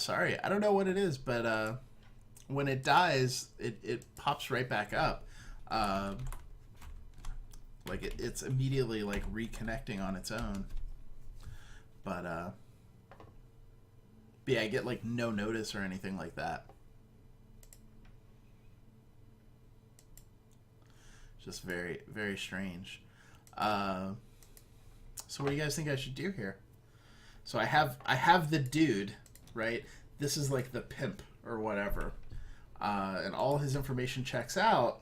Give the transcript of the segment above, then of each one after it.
sorry. I don't know what it is, but when it dies, it pops right back up. Like it's immediately like reconnecting on its own. But yeah, I get like no notice or anything like that. Just very, very strange. So what do you guys think I should do here? So I have the dude, right? This is like the pimp or whatever. And all his information checks out.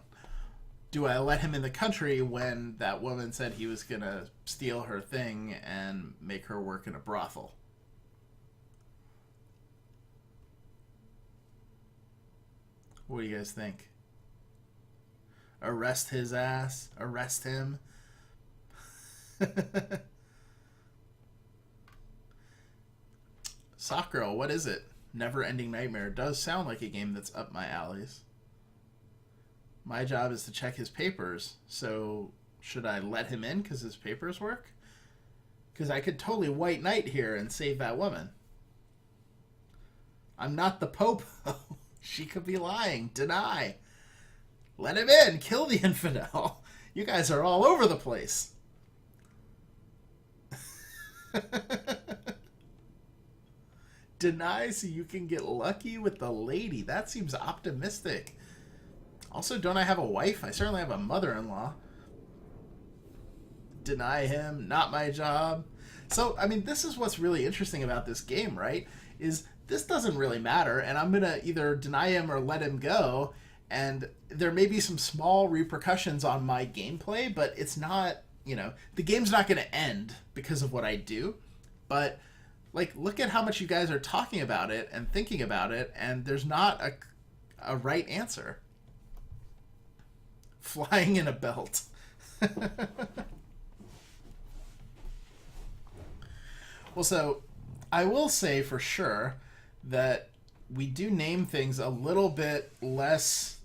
Do I let him in the country when that woman said he was going to steal her thing and make her work in a brothel? What do you guys think? Arrest his ass? Arrest him? Sock Girl, what is it? Never Ending Nightmare does sound like a game that's up my alleys. My job is to check his papers, so should I let him in because his papers work? Because I could totally white knight here and save that woman. I'm not the Pope. She could be lying. Deny. Let him in. Kill the infidel. You guys are all over the place. Deny so you can get lucky with the lady. That seems optimistic. Also, don't I have a wife? I certainly have a mother-in-law. Deny him. Not my job. So, I mean, this is what's really interesting about this game, right? Is this doesn't really matter, and I'm going to either deny him or let him go, and there may be some small repercussions on my gameplay, but it's not, you know, the game's not going to end because of what I do, but, like, look at how much you guys are talking about it and thinking about it, and there's not a right answer. Flying in a belt. Well, so I will say for sure that we do name things a little bit less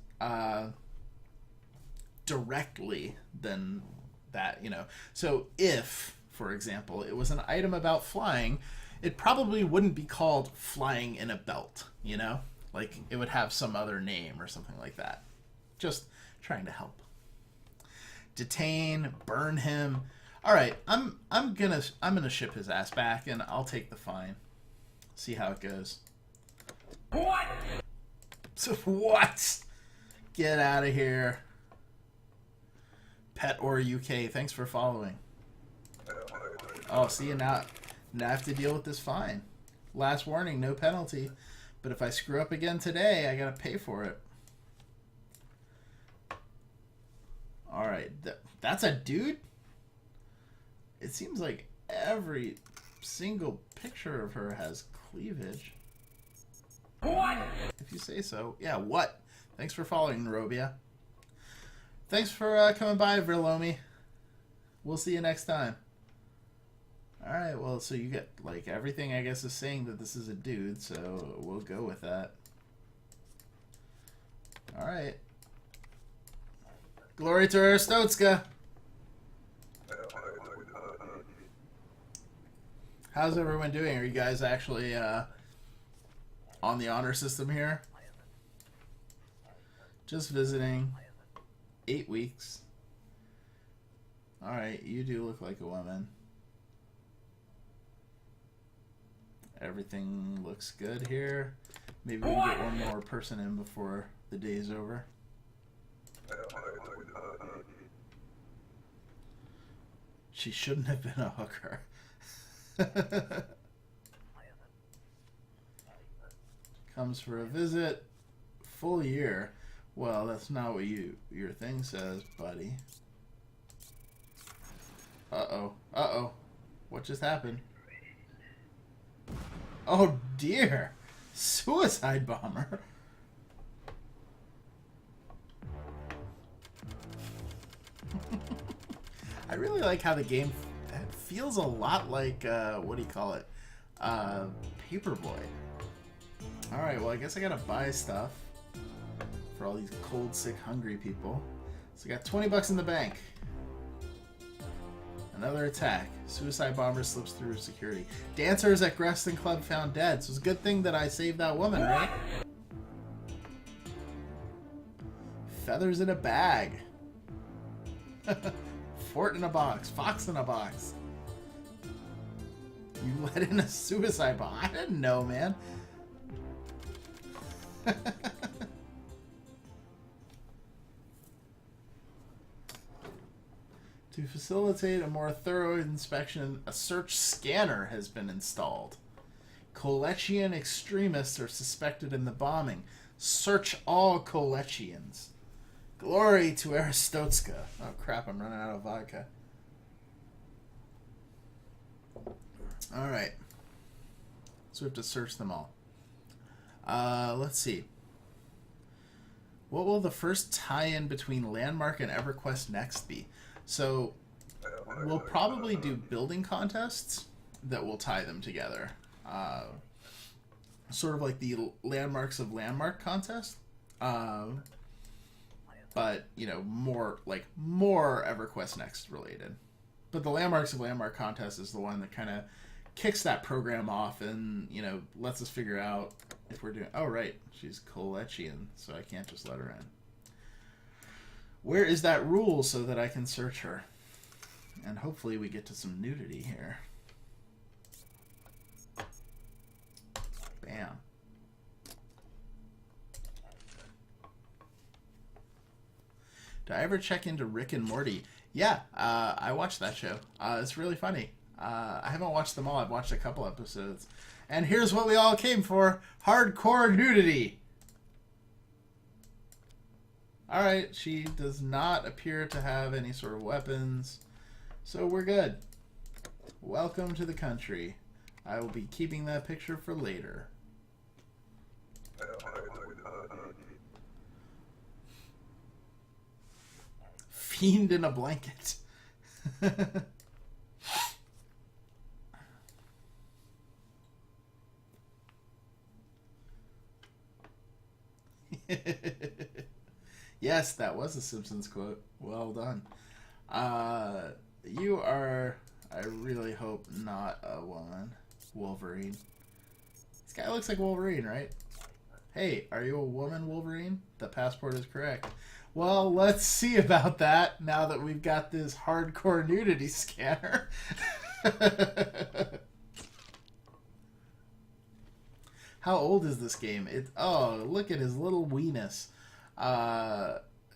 directly than that, you know. So if, for example, it was an item about flying, it probably wouldn't be called flying in a belt, you know? Like, it would have some other name or something like that. Just trying to help. Detain, burn him. All right, I'm gonna ship his ass back, and I'll take the fine. See how it goes. What? So what? Get out of here. Pet or UK, thanks for following. Oh, see you now. Now I have to deal with this fine. Last warning, no penalty. But if I screw up again today, I gotta pay for it. All right, that's a dude. It seems like every single picture of her has cleavage. What? If you say so. Yeah, what? Thanks for following, Robia. Thanks for coming by, Verlomi. We'll see you next time. Alright, well, so you get, like, everything, I guess, is saying that this is a dude, so we'll go with that. Alright. Glory to Aristotska. How's everyone doing? Are you guys actually on the honor system here? Just visiting. 8 weeks. Alright, you do look like a woman. Everything looks good here. Maybe we can get one more person in before the day's over. She shouldn't have been a hooker. Comes for a visit. Full year. Well, that's not what your thing says, buddy. Uh-oh. Uh-oh. What just happened? Oh, dear. Suicide bomber. I really like how the game feels a lot like, what do you call it? Paperboy. Alright, well, I guess I gotta buy stuff for all these cold, sick, hungry people. So I got 20 bucks in the bank. And Another attack. Suicide bomber slips through security. Dancers at Greston Club found dead. So it's a good thing that I saved that woman, right? Feathers in a bag. Fort in a box. Fox in a box. You let in a suicide bomb. I didn't know, man. To facilitate a more thorough inspection, a search scanner has been installed. Kolechian extremists are suspected in the bombing. Search all Kolechians. Glory to Aristotska. Oh crap, I'm running out of vodka. Alright. So we have to search them all. Let's see. What will the first tie-in between Landmark and EverQuest Next be? So, we'll probably do building contests that will tie them together. Sort of like the Landmarks of Landmark contest. But, you know, more EverQuest Next related. But the Landmarks of Landmark contest is the one that kind of kicks that program off and, you know, lets us figure out if we're doing... Oh, right. She's Kolechian, so I can't just let her in. Where is that rule so that I can search her? And hopefully we get to some nudity here. Bam. Did I ever check into Rick and Morty? Yeah, I watched that show. It's really funny. I haven't watched them all. I've watched a couple episodes. And here's what we all came for. Hardcore nudity. Alright, she does not appear to have any sort of weapons. So we're good. Welcome to the country. I will be keeping that picture for later. Fiend in a blanket. Yes, that was a Simpsons quote. Well done. You are, I really hope, not a woman. Wolverine. This guy looks like Wolverine, right? Hey, are you a woman, Wolverine? The passport is correct. Well, let's see about that now that we've got this hardcore nudity scanner. How old is this game? Oh, look at his little weenus.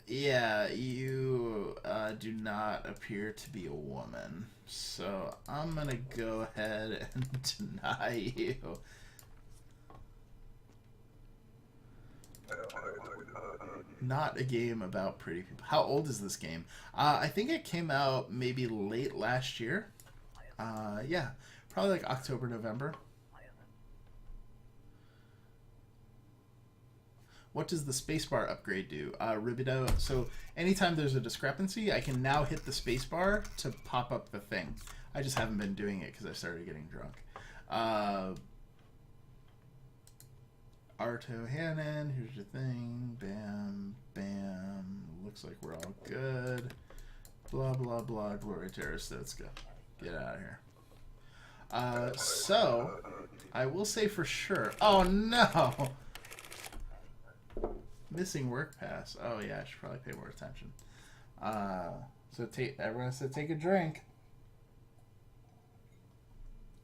Yeah, you do not appear to be a woman. So I'm going to go ahead and deny you. Not a game about pretty people. How old is this game? I think it came out maybe late last year. Yeah, probably like October, November. What does the spacebar upgrade do? Ribido, so anytime there's a discrepancy, I can now hit the spacebar to pop up the thing. I just haven't been doing it because I started getting drunk. Arto Hannon, here's your thing. Bam, bam. Looks like we're all good. Blah, blah, blah. Glory to Aristotska. Get out of here. So, I will say for sure. Oh, no! Missing work pass. Oh, yeah, I should probably pay more attention. So, everyone said take a drink.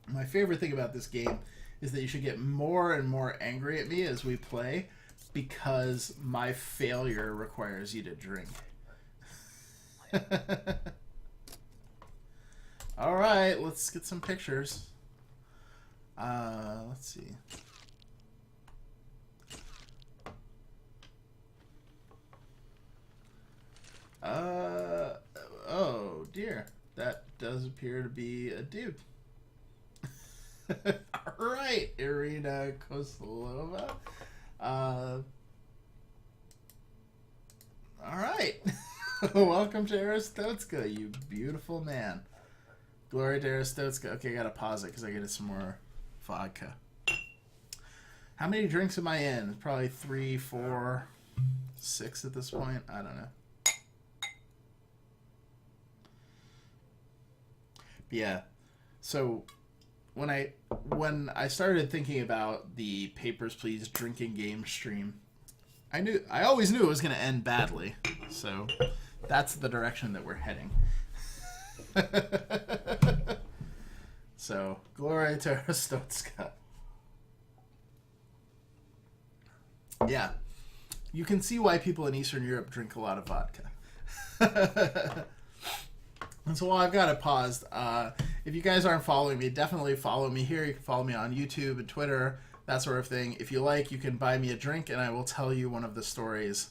My favorite thing about this game is that you should get more and more angry at me as we play because my failure requires you to drink. Alright, let's get some pictures. Let's see. Oh dear. That does appear to be a dude. Alright, Irina Koslova. Alright. Welcome to Aristotska, you beautiful man. Glory to Aristotska. Okay, I gotta pause it because I get some more vodka. How many drinks am I in? Probably 3, 4, 6 at this point. I don't know. Yeah. So when I started thinking about the Papers, Please drinking game stream, I always knew it was going to end badly. So that's the direction that we're heading. So, Gloria Terestotska. Yeah. You can see why people in Eastern Europe drink a lot of vodka. And so while I've got it paused, if you guys aren't following me, definitely follow me here. You can follow me on YouTube and Twitter, that sort of thing. If you like, you can buy me a drink, and I will tell you one of the stories.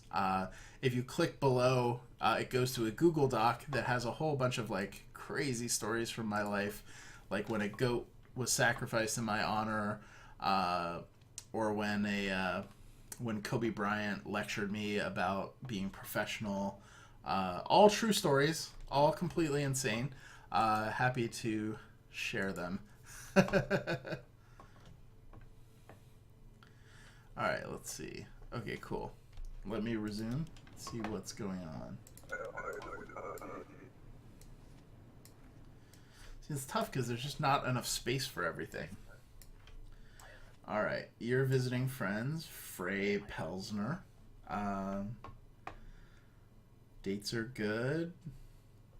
If you click below, it goes to a Google Doc that has a whole bunch of like crazy stories from my life, like when a goat was sacrificed in my honor, or when Kobe Bryant lectured me about being professional. All true stories, all completely insane. Happy to share them. Alright, let's see. Okay, cool. Let me resume. See what's going on. See, it's tough because there's just not enough space for everything. Alright, you're visiting friends. Frey Pelsner. Dates are good.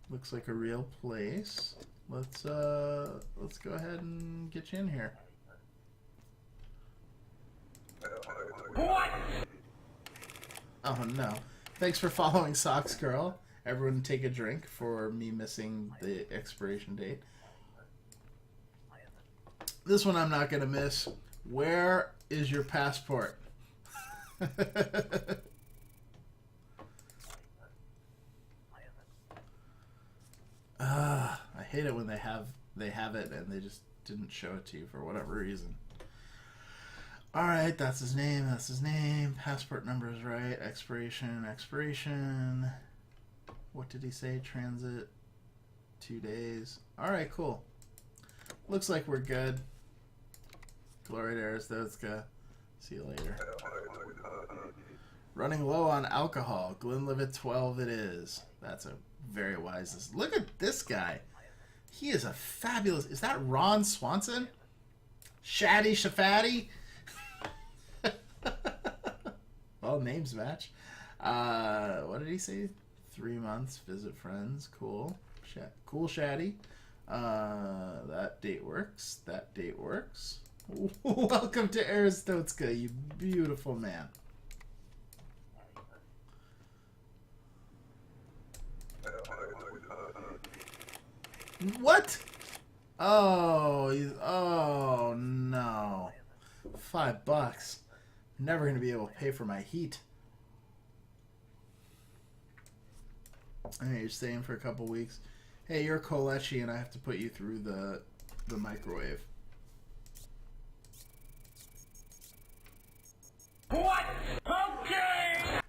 Looks like a real place. Let's go ahead and get you in here. What? Oh no. Thanks for following Socks Girl. Everyone take a drink for me missing the expiration date. This one I'm not gonna miss. Where is your passport? I hate it when they have it and they just didn't show it to you for whatever reason. Alright, that's his name, that's his name. Passport number is right. Expiration. What did he say? Transit 2 days. Alright, cool. Looks like we're good. Gloria Terestotska. See you later. Running low on alcohol. Glenlivet 12 it is. That's a very wise. Look at this guy. He is a fabulous... Is that Ron Swanson? Shaddy Shafatty? Well, names match. What did he say? 3 months, visit friends. Cool. Cool Shaddy. That date works. That date works. Welcome to Aristotska, you beautiful man. What? Oh no. $5. Never gonna be able to pay for my heat. Hey, you're staying for a couple weeks. Hey, you're Kolechi, and I have to put you through the microwave. What? Okay.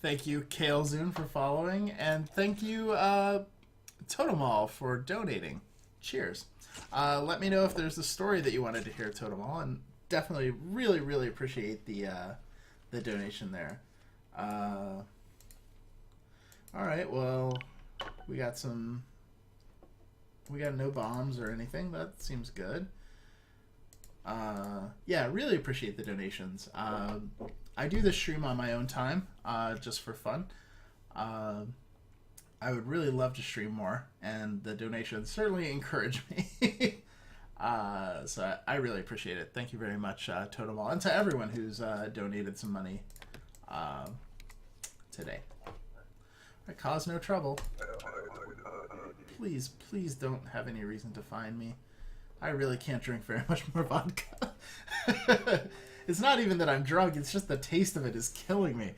Thank you, Kalezun, for following, and thank you, Totemal, for donating. Cheers. Let me know if there's a story that you wanted to hear, Totemal, and definitely really appreciate the donation there. All right, well, we got no bombs or anything. That seems good. Yeah, really appreciate the donations. I do this stream on my own time, just for fun. I would really love to stream more, and the donations certainly encourage me. So I really appreciate it. Thank you very much, Totemal, and to everyone who's donated some money today. Right, cause no trouble. Please don't have any reason to find me. I really can't drink very much more vodka. It's not even that I'm drunk, it's just the taste of it is killing me.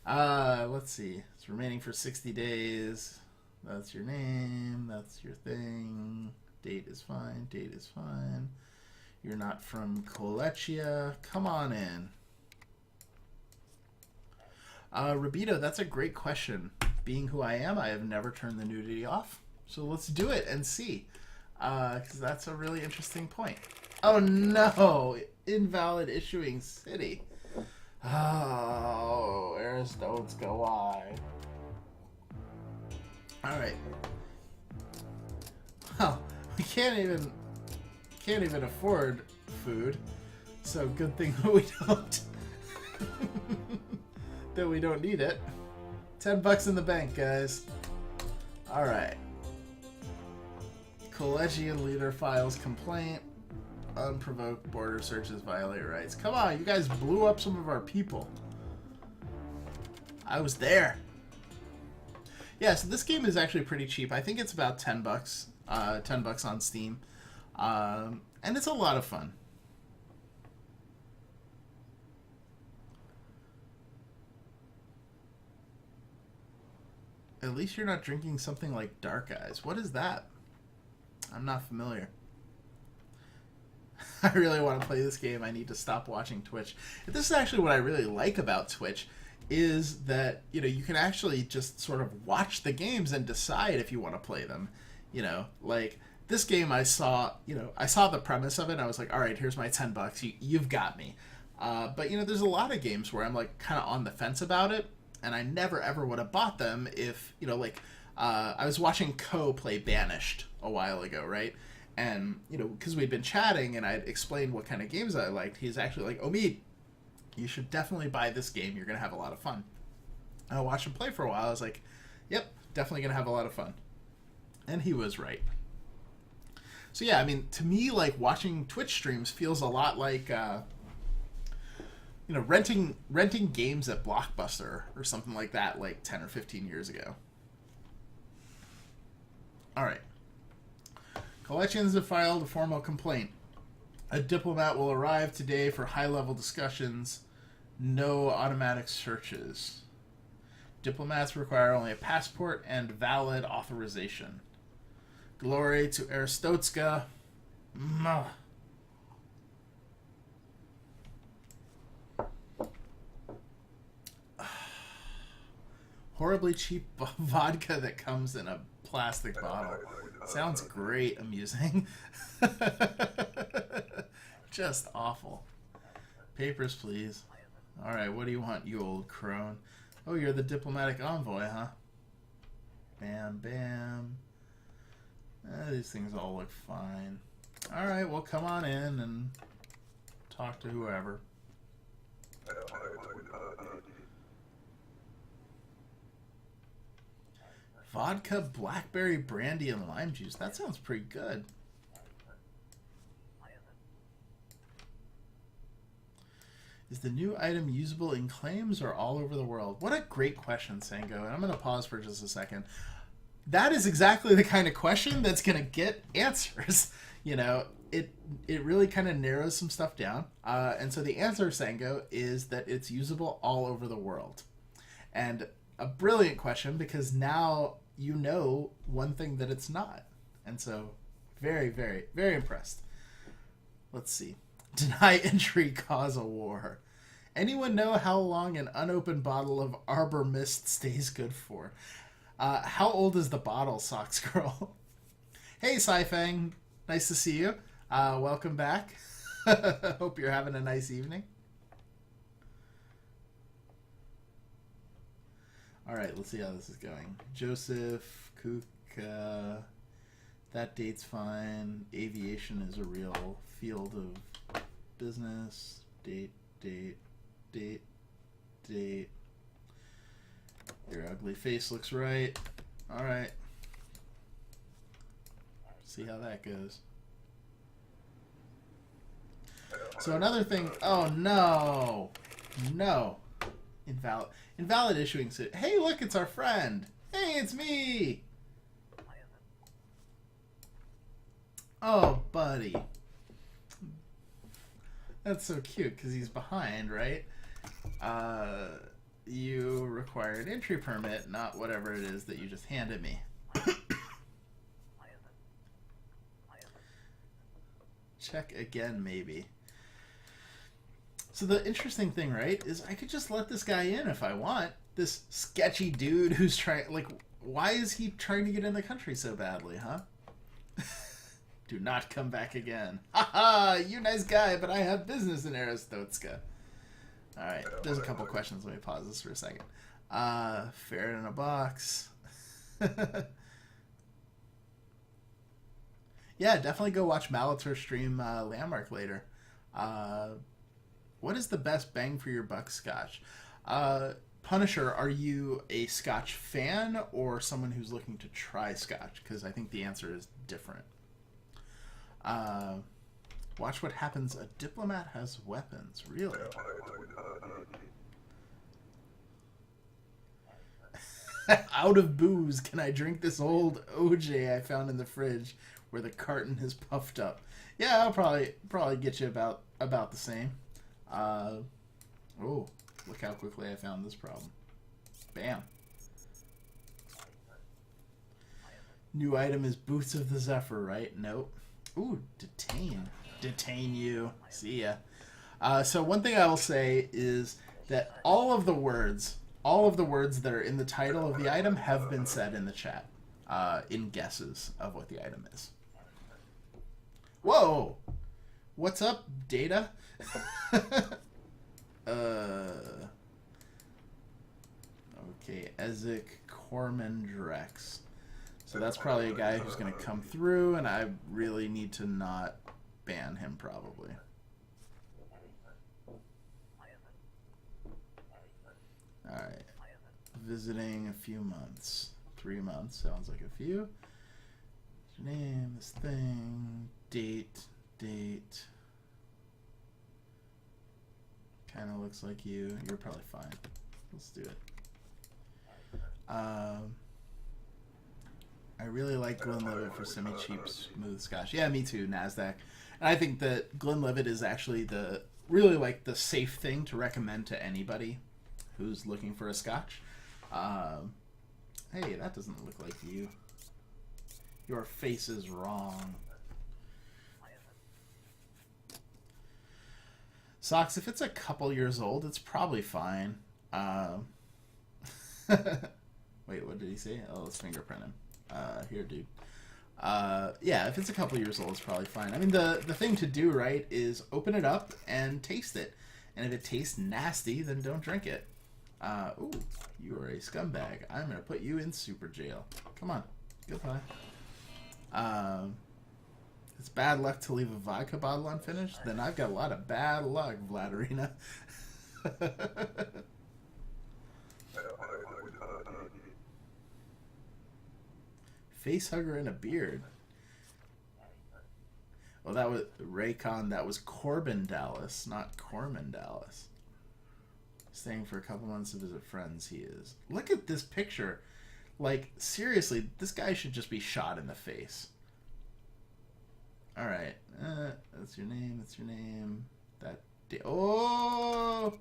Let's see. It's remaining for 60 days. That's your name. That's your thing. Date is fine. Date is fine. You're not from Kolechia. Come on in. Rabito, that's a great question. Being who I am, I have never turned the nudity off. So let's do it and see. Because that's a really interesting point. Oh no! Invalid issuing city. Oh, Aristotska, why? Alright. Well, we can't even afford food, so good thing that we don't. That we don't need it. $10 in the bank, guys. All right. Collegian leader files complaint. Unprovoked border searches violate rights. Come on, you guys blew up some of our people. I was there. Yeah, so this game is actually pretty cheap. I think it's about $10. $10 on Steam. And it's a lot of fun. At least you're not drinking something like Dark Eyes. What is that? I'm not familiar. I really want to play this game. I need to stop watching Twitch. This is actually what I really like about Twitch, is that, you know, you can actually just sort of watch the games and decide if you want to play them. You know, like this game I saw the premise of it and I was like, all right, here's my $10. You've got me. But, you know, there's a lot of games where I'm like kind of on the fence about it, and I never ever would have bought them if, you know, like I was watching Ko play Banished a while ago, right? And, you know, because we'd been chatting and I'd explained what kind of games I liked, he's actually like, Omid, you should definitely buy this game. You're going to have a lot of fun. And I watched him play for a while. I was like, yep, definitely going to have a lot of fun. And he was right. So, yeah, I mean, to me, like, watching Twitch streams feels a lot like, you know, renting games at Blockbuster or something like that, like 10 or 15 years ago. All right. Collections have filed a formal complaint. A diplomat will arrive today for high-level discussions. No automatic searches. Diplomats require only a passport and valid authorization. Glory to Aristotska. Horribly cheap vodka that comes in a plastic bottle. Sounds great, amusing. Just awful. Papers, please. Alright, what do you want, you old crone? Oh, you're the diplomatic envoy, huh? Bam, bam. These things all look fine. Alright, well, come on in and talk to whoever. Vodka, blackberry, brandy, and lime juice. That sounds pretty good. Is the new item usable in claims or all over the world? What a great question, Sango. And I'm going to pause for just a second. That is exactly the kind of question that's going to get answers. You know, it really kind of narrows some stuff down. And so the answer, Sango, is that it's usable all over the world. And a brilliant question, because now you know one thing that it's not. And so very, very, very impressed. Let's see. Deny entry, cause a war. Anyone know how long an unopened bottle of Arbor Mist stays good for? How old is the bottle, Socks Girl? Hey, Saifang. Nice to see you. Welcome back. Hope you're having a nice evening. All right, let's see how this is going. Joseph, Kuka, that date's fine. Aviation is a real field of business. Date. Your ugly face looks right. All right. See how that goes. So another thing. Oh no, no. Invalid issuing suit. Hey, look, it's our friend. Hey, it's me. Oh, buddy. That's so cute because he's behind, right? You require an entry permit, not whatever it is that you just handed me. Check again, maybe. So the interesting thing, right, is I could just let this guy in if I want. This sketchy dude who's trying, like, why is he trying to get in the country so badly, huh? Do not come back again. Haha, you nice guy, but I have business in Aristotska. Alright, there's a couple questions. Let me pause this for a second. Ferret in a box. Yeah, definitely go watch Malator stream Landmark later. Uh, what is the best bang for your buck scotch? Punisher, are you a scotch fan or someone who's looking to try scotch? Because I think the answer is different. Watch what happens. A diplomat has weapons. Really? Out of booze, can I drink this old OJ I found in the fridge where the carton is puffed up? Yeah, I'll probably get you about the same. Oh, look how quickly I found this problem. Bam. New item is Boots of the Zephyr, right? Nope. Ooh, detain. Detain you. See ya. So one thing I will say is that all of the words that are in the title of the item have been said in the chat, in guesses of what the item is. Whoa! What's up, Data? Okay, Ezek Cormandrex. So that's probably a guy who's going to come through, and I really need to not ban him, probably. Alright. Visiting a few months. 3 months, sounds like a few. What's your name, this thing, date. Kind of looks like you. You're probably fine. Let's do it. I really like Glenlivet for semi-cheap smooth scotch. Yeah, me too, NASDAQ. And I think that Glenlivet is actually the safe thing to recommend to anybody who's looking for a scotch. Hey, that doesn't look like you. Your face is wrong. Socks, if it's a couple years old, it's probably fine. Wait, what did he say? Oh, let's fingerprint him. Here, dude. Yeah, if it's a couple years old, it's probably fine. I mean, the thing to do, right, is open it up and taste it. And if it tastes nasty, then don't drink it. Ooh, you are a scumbag. I'm going to put you in super jail. Come on. Goodbye. It's bad luck to leave a vodka bottle unfinished? Then I've got a lot of bad luck, Vladarina. Facehugger and a beard. Well, that was Raycon. That was Corbin Dallas, not Corman Dallas. Staying for a couple months to visit friends, he is. Look at this picture. Like, seriously, this guy should just be shot in the face. Alright. That's your name. That's your name. Oh!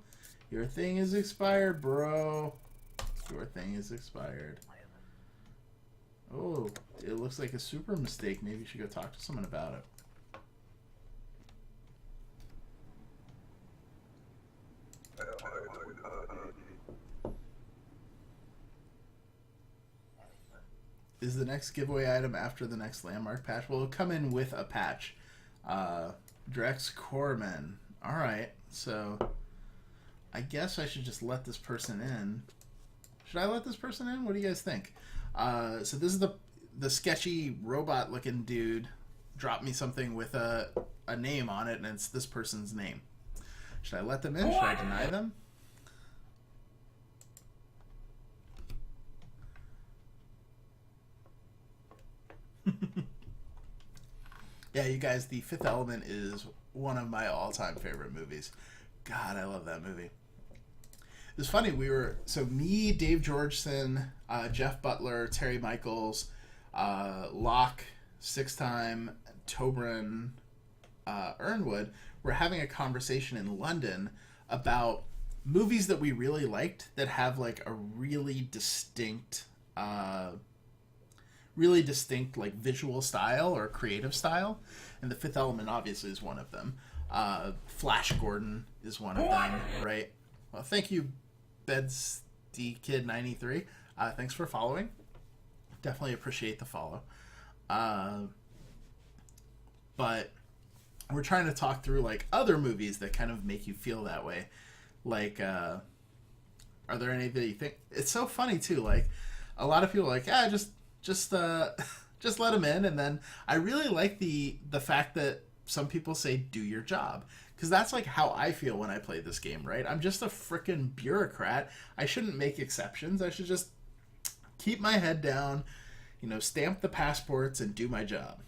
Your thing is expired, bro. Your thing is expired. Oh, it looks like a super mistake. Maybe you should go talk to someone about it. Is the next giveaway item after the next landmark patch? Well, it'll come in with a patch. Drex Corman. Alright, so I guess I should just let this person in. Should I let this person in? What do you guys think? So this is the sketchy robot-looking dude dropped me something with a name on it, and it's this person's name. Should I let them in? Should I deny them? Yeah, you guys, The Fifth Element is one of my all-time favorite movies. God, I love that movie. It was funny, me, Dave Georgeson, Jeff Butler, Terry Michaels, Locke, Six Time, Tobrin, Ernwood were having a conversation in London about movies that we really liked that have like a really distinct like visual style or creative style, and The Fifth Element obviously is one of them. Flash Gordon is one of them, right? Well, thank you, Bedsty Kid 93. Thanks for following. Definitely appreciate the follow. But we're trying to talk through like other movies that kind of make you feel that way. Like, are there any that you think? It's so funny too. Like, a lot of people are like, just Just let them in, and then I really like the fact that some people say do your job, because that's like how I feel when I play this game, right? I'm just a freaking bureaucrat. I shouldn't make exceptions. I should just keep my head down, stamp the passports and do my job.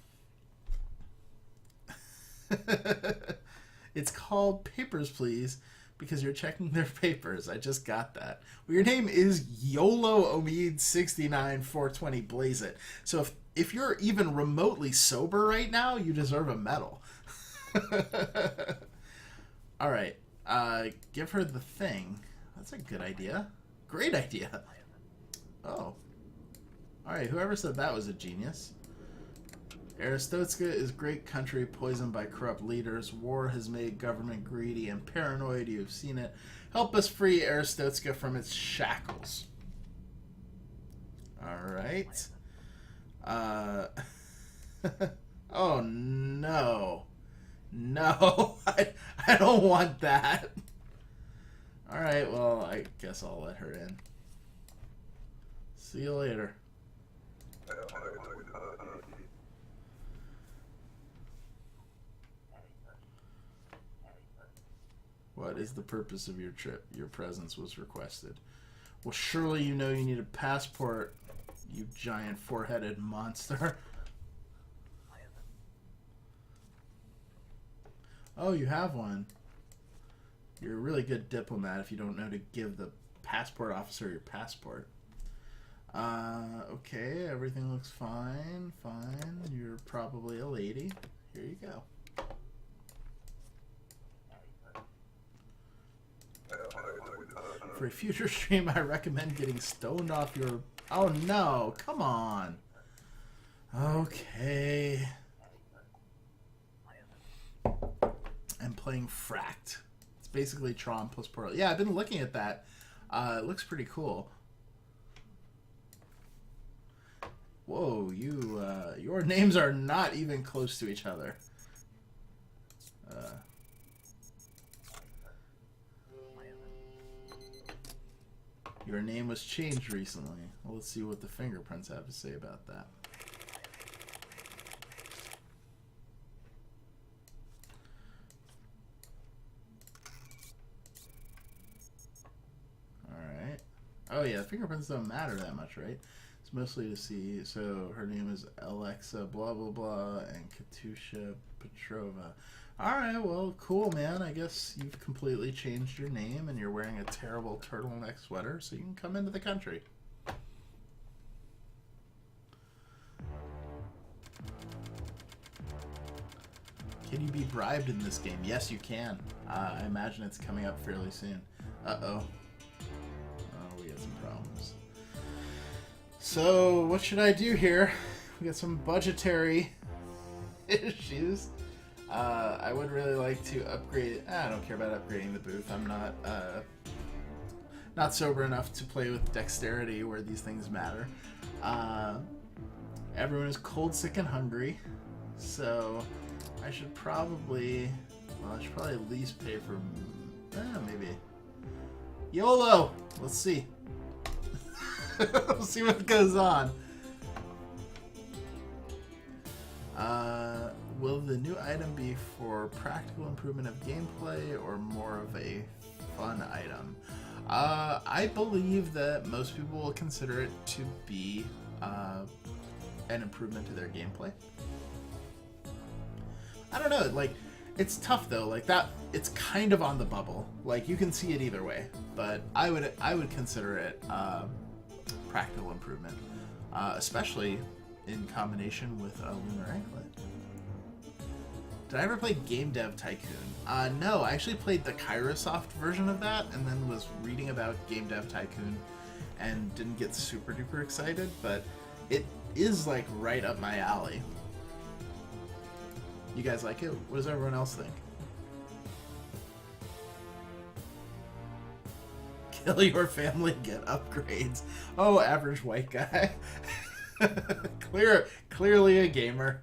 It's called Papers, Please, because you're checking their papers. I just got that. Well, your name is YOLO Omid 69 420 Blaze It. So if you're even remotely sober right now, you deserve a medal. All right. Give her the thing. That's a good idea. Great idea. Oh. All right. Whoever said that was a genius. Aristotska is great country poisoned by corrupt leaders. War has made government greedy and paranoid. You've seen it. Help us free Aristotska from its shackles. All right. Oh, no. No. I don't want that. All right, well, I guess I'll let her in. See you later. What is the purpose of your trip? Your presence was requested. Well, surely you know you need a passport, you giant four-headed monster. Oh, you have one. You're a really good diplomat if you don't know to give the passport officer your passport. Okay, everything looks fine. Fine. You're probably a lady. Here you go. For a future stream, I recommend getting stoned off your... Oh, no. Come on. Okay. I'm playing Fracked. It's basically Tron plus Portal. Yeah, I've been looking at that. It looks pretty cool. Whoa, your names are not even close to each other. Your name was changed recently. Well, let's see what the fingerprints have to say about that. Alright. Oh yeah, fingerprints don't matter that much, right? It's mostly to see. So her name is Alexa blah blah blah and Katusha Petrova. Alright, well, cool, man. I guess you've completely changed your name and you're wearing a terrible turtleneck sweater, so you can come into the country. Can you be bribed in this game? Yes, you can. I imagine it's coming up fairly soon. Uh-oh. Oh, we got some problems. So, what should I do here? We got some budgetary issues. I would really like to upgrade... I don't care about upgrading the booth. I'm not sober enough to play with dexterity where these things matter. Everyone is cold, sick, and hungry. So I should probably... Well, I should probably at least pay for... maybe. YOLO! Let's see. We'll see what goes on. Will the new item be for practical improvement of gameplay or more of a fun item? I believe that most people will consider it to be an improvement to their gameplay. I don't know, like, it's tough though, like that, it's kind of on the bubble. Like, you can see it either way, but I would consider it practical improvement, especially in combination with Lunar Anklet. Did I ever play Game Dev Tycoon? No, I actually played the Kairosoft version of that and then was reading about Game Dev Tycoon and didn't get super duper excited, but it is like right up my alley. You guys like it? What does everyone else think? Kill your family, get upgrades. Oh, average white guy. Clearly a gamer.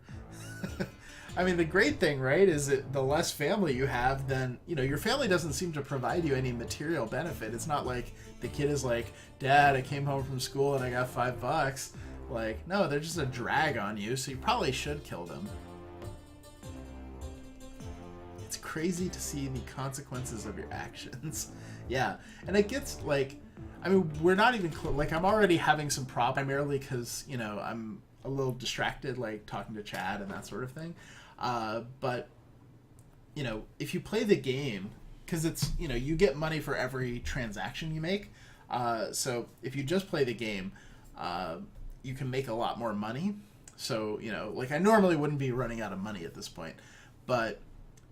I mean, the great thing, right, is that the less family you have, then, you know, your family doesn't seem to provide you any material benefit. It's not like the kid is like, Dad, I came home from school and I got $5. Like, no, they're just a drag on you, so you probably should kill them. It's crazy to see the consequences of your actions. Yeah, and it gets, like, I mean, we're not even, like, I'm already having some problems, primarily because, you know, I'm a little distracted, like, talking to Chad and that sort of thing. But, you know, if you play the game, because it's, you know, you get money for every transaction you make. So if you just play the game, you can make a lot more money. So, you know, like, I normally wouldn't be running out of money at this point. But,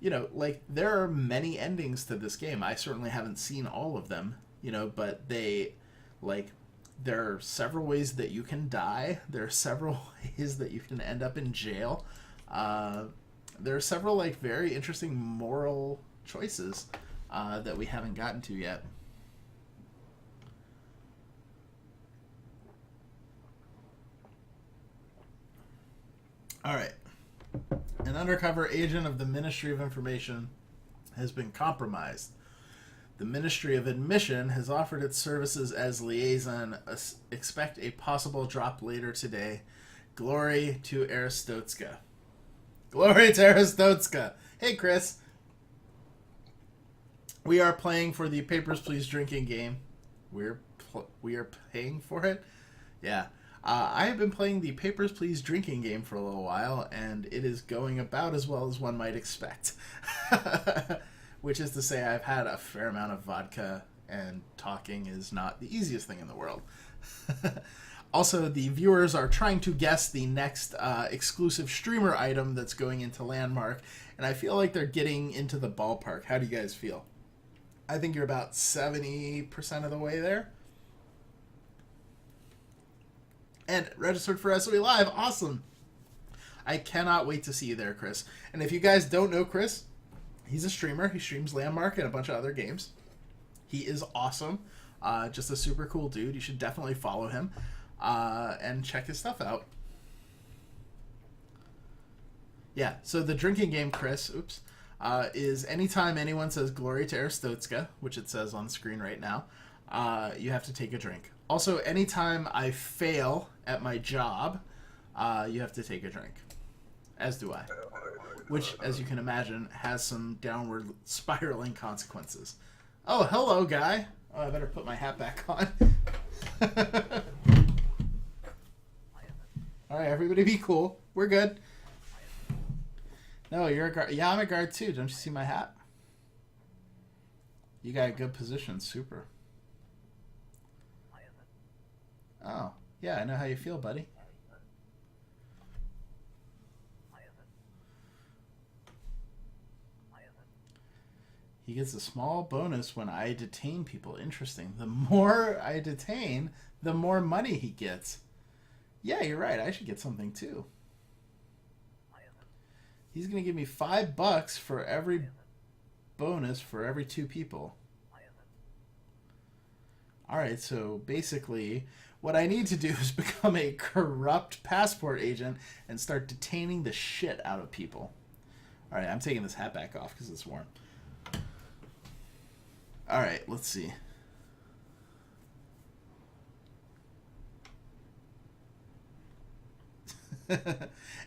you know, like, there are many endings to this game. I certainly haven't seen all of them, you know, but they, like, there are several ways that you can die. There are several ways that you can end up in jail. There are several, like, very interesting moral choices that we haven't gotten to yet. All right. An undercover agent of the Ministry of Information has been compromised. The Ministry of Admission has offered its services as liaison. Expect a possible drop later today. Glory to Aristotska. Glory to Aristotska. Hey, Chris. We are playing for the Papers, Please drinking game. We are paying for it? Yeah. I have been playing the Papers, Please drinking game for a little while, and it is going about as well as one might expect. Which is to say, I've had a fair amount of vodka, and talking is not the easiest thing in the world. Also, the viewers are trying to guess the next exclusive streamer item that's going into Landmark, and I feel like they're getting into the ballpark. How do you guys feel? I think you're about 70% of the way there. And registered for SOE Live. Awesome. I cannot wait to see you there, Chris. And if you guys don't know Chris, he's a streamer. He streams Landmark and a bunch of other games. He is awesome. Just a super cool dude. You should definitely follow him and check his stuff out. Yeah, so the drinking game, Chris, is anytime anyone says Glory to Aristotska, which it says on screen right now, you have to take a drink. Also, anytime I fail at my job, you have to take a drink. As do I. Which, as you can imagine, has some downward spiraling consequences. Oh, hello, guy. Oh, I better put my hat back on. Alright, everybody be cool. We're good. No, you're a guard. Yeah, I'm a guard too. Don't you see my hat? You got a good position. Super. Oh, yeah, I know how you feel, buddy. He gets a small bonus when I detain people. Interesting. The more I detain, the more money he gets. Yeah, you're right. I should get something too. He's going to give me $5 for every bonus for every 2 people. Alright, so basically, what I need to do is become a corrupt passport agent and start detaining the shit out of people. Alright, I'm taking this hat back off because it's warm. Alright, let's see.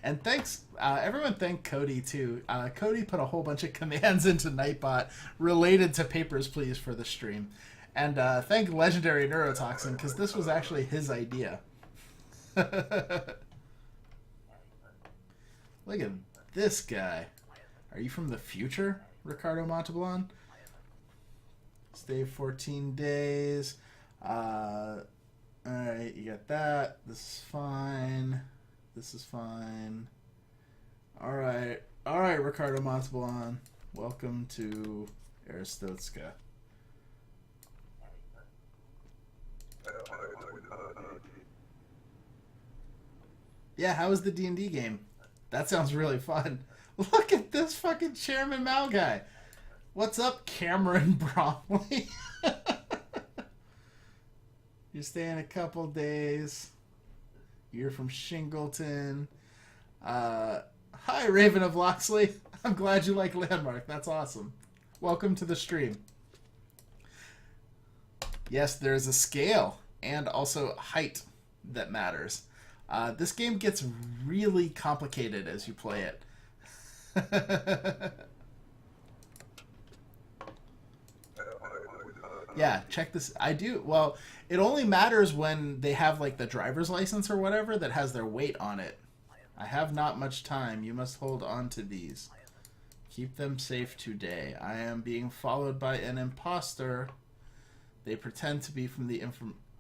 And thanks, everyone thank Cody too. Cody put a whole bunch of commands into Nightbot related to Papers, Please for the stream. And thank Legendary Neurotoxin, because this was actually his idea. Look at this guy. Are you from the future, Ricardo Montalban? Stay 14 days. Alright, you got that. This is fine. This is fine. Alright. Alright, Ricardo Montalban. Welcome to Aristotska. Yeah, how was the D&D game? That sounds really fun. Look at this fucking Chairman Mao guy. What's up, Cameron Bromley? You're staying a couple days. You're from Shingleton. Hi, Raven of Loxley. I'm glad you like Landmark. That's awesome. Welcome to the stream. Yes, there's a scale and also height that matters. This game gets really complicated as you play it. Yeah, check this. I do. Well, it only matters when they have like the driver's license or whatever that has their weight on it. I have not much time. You must hold on to these. Keep them safe today. I am being followed by an imposter. They pretend to be from the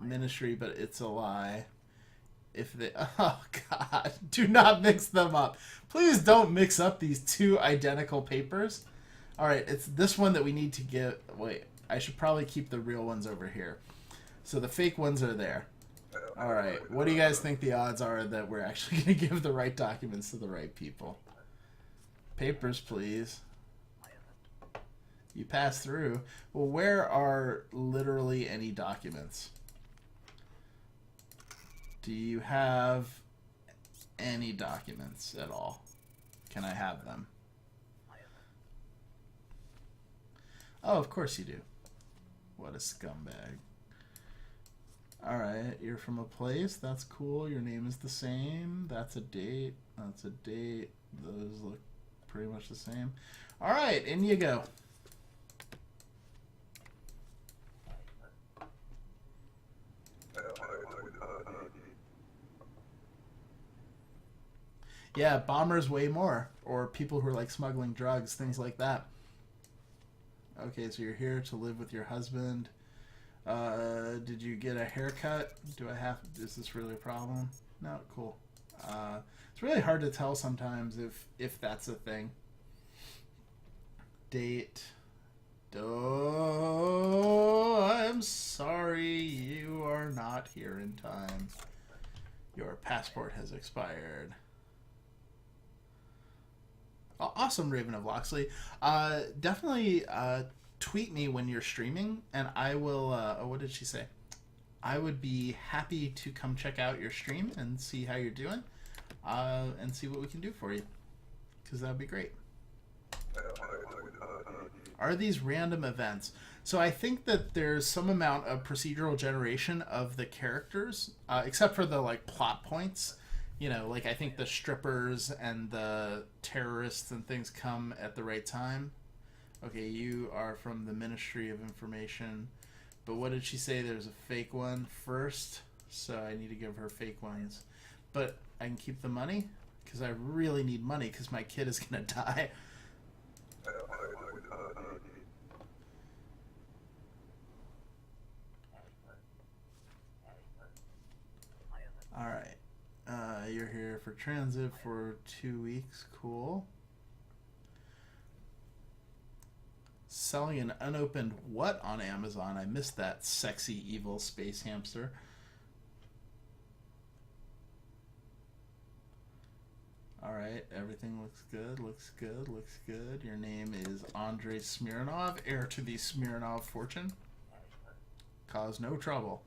ministry, but it's a lie. If they... Oh, God. Do not mix them up. Please don't mix up these two identical papers. All right, it's this one that we need to get... Wait, I should probably keep the real ones over here. So the fake ones are there. All right, what do you guys think the odds are that we're actually going to give the right documents to the right people? Papers, please. You pass through. Well, where are literally any documents? Do you have any documents at all? Can I have them? Oh, of course you do. What a scumbag. Alright, you're from a place. That's cool. Your name is the same. That's a date. That's a date. Those look pretty much the same. Alright, in you go. Yeah, bombers way more. Or people who are like smuggling drugs, things like that. Okay, so you're here to live with your husband. Did you get a haircut? Is this really a problem? No, cool. It's really hard to tell sometimes if that's a thing. Date. Oh, I'm sorry, you are not here in time. Your passport has expired. Awesome, Raven of Loxley. Definitely tweet me when you're streaming, and I will... what did she say? I would be happy to come check out your stream and see how you're doing, and see what we can do for you, because that would be great. Are these random events? So I think that there's some amount of procedural generation of the characters, except for the like plot points. You know, like I think the strippers and the terrorists and things come at the right time. Okay, you are from the Ministry of Information. But what did she say? There's a fake one first. So I need to give her fake ones. But I can keep the money? Because I really need money because my kid is going to die. Alright. You're here for transit for 2 weeks. Cool. Selling an unopened what on Amazon? I missed that sexy evil space hamster. Alright, everything looks good, looks good, looks good. Your name is Andrei Smirnov, heir to the Smirnov fortune. Cause no trouble.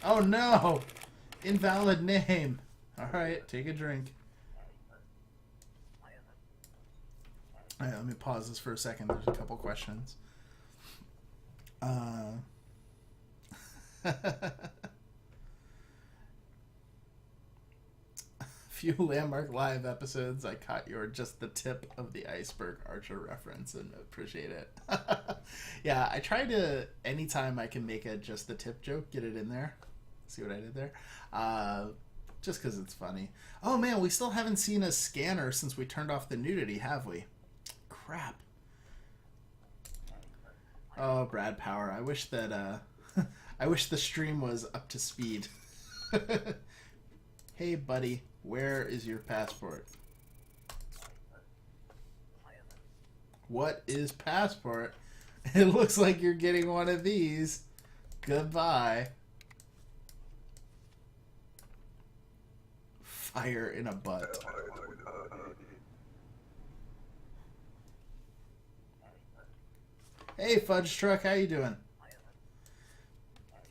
Oh no! Invalid name. Alright, take a drink. Alright, let me pause this for a second. There's a couple questions. Few Landmark Live episodes, I caught your just the tip of the iceberg Archer reference and appreciate it. Yeah, I try to, anytime I can make a just the tip joke, get it in there. See what I did there? Just because it's funny. Oh man, we still haven't seen a scanner since we turned off the nudity, have we? Crap. Oh, Brad Power. I wish that, I wish the stream was up to speed. Hey, buddy, where is your passport? What is passport? It looks like you're getting one of these. Goodbye. Fire in a butt. Hey, Fudge Truck, how you doing?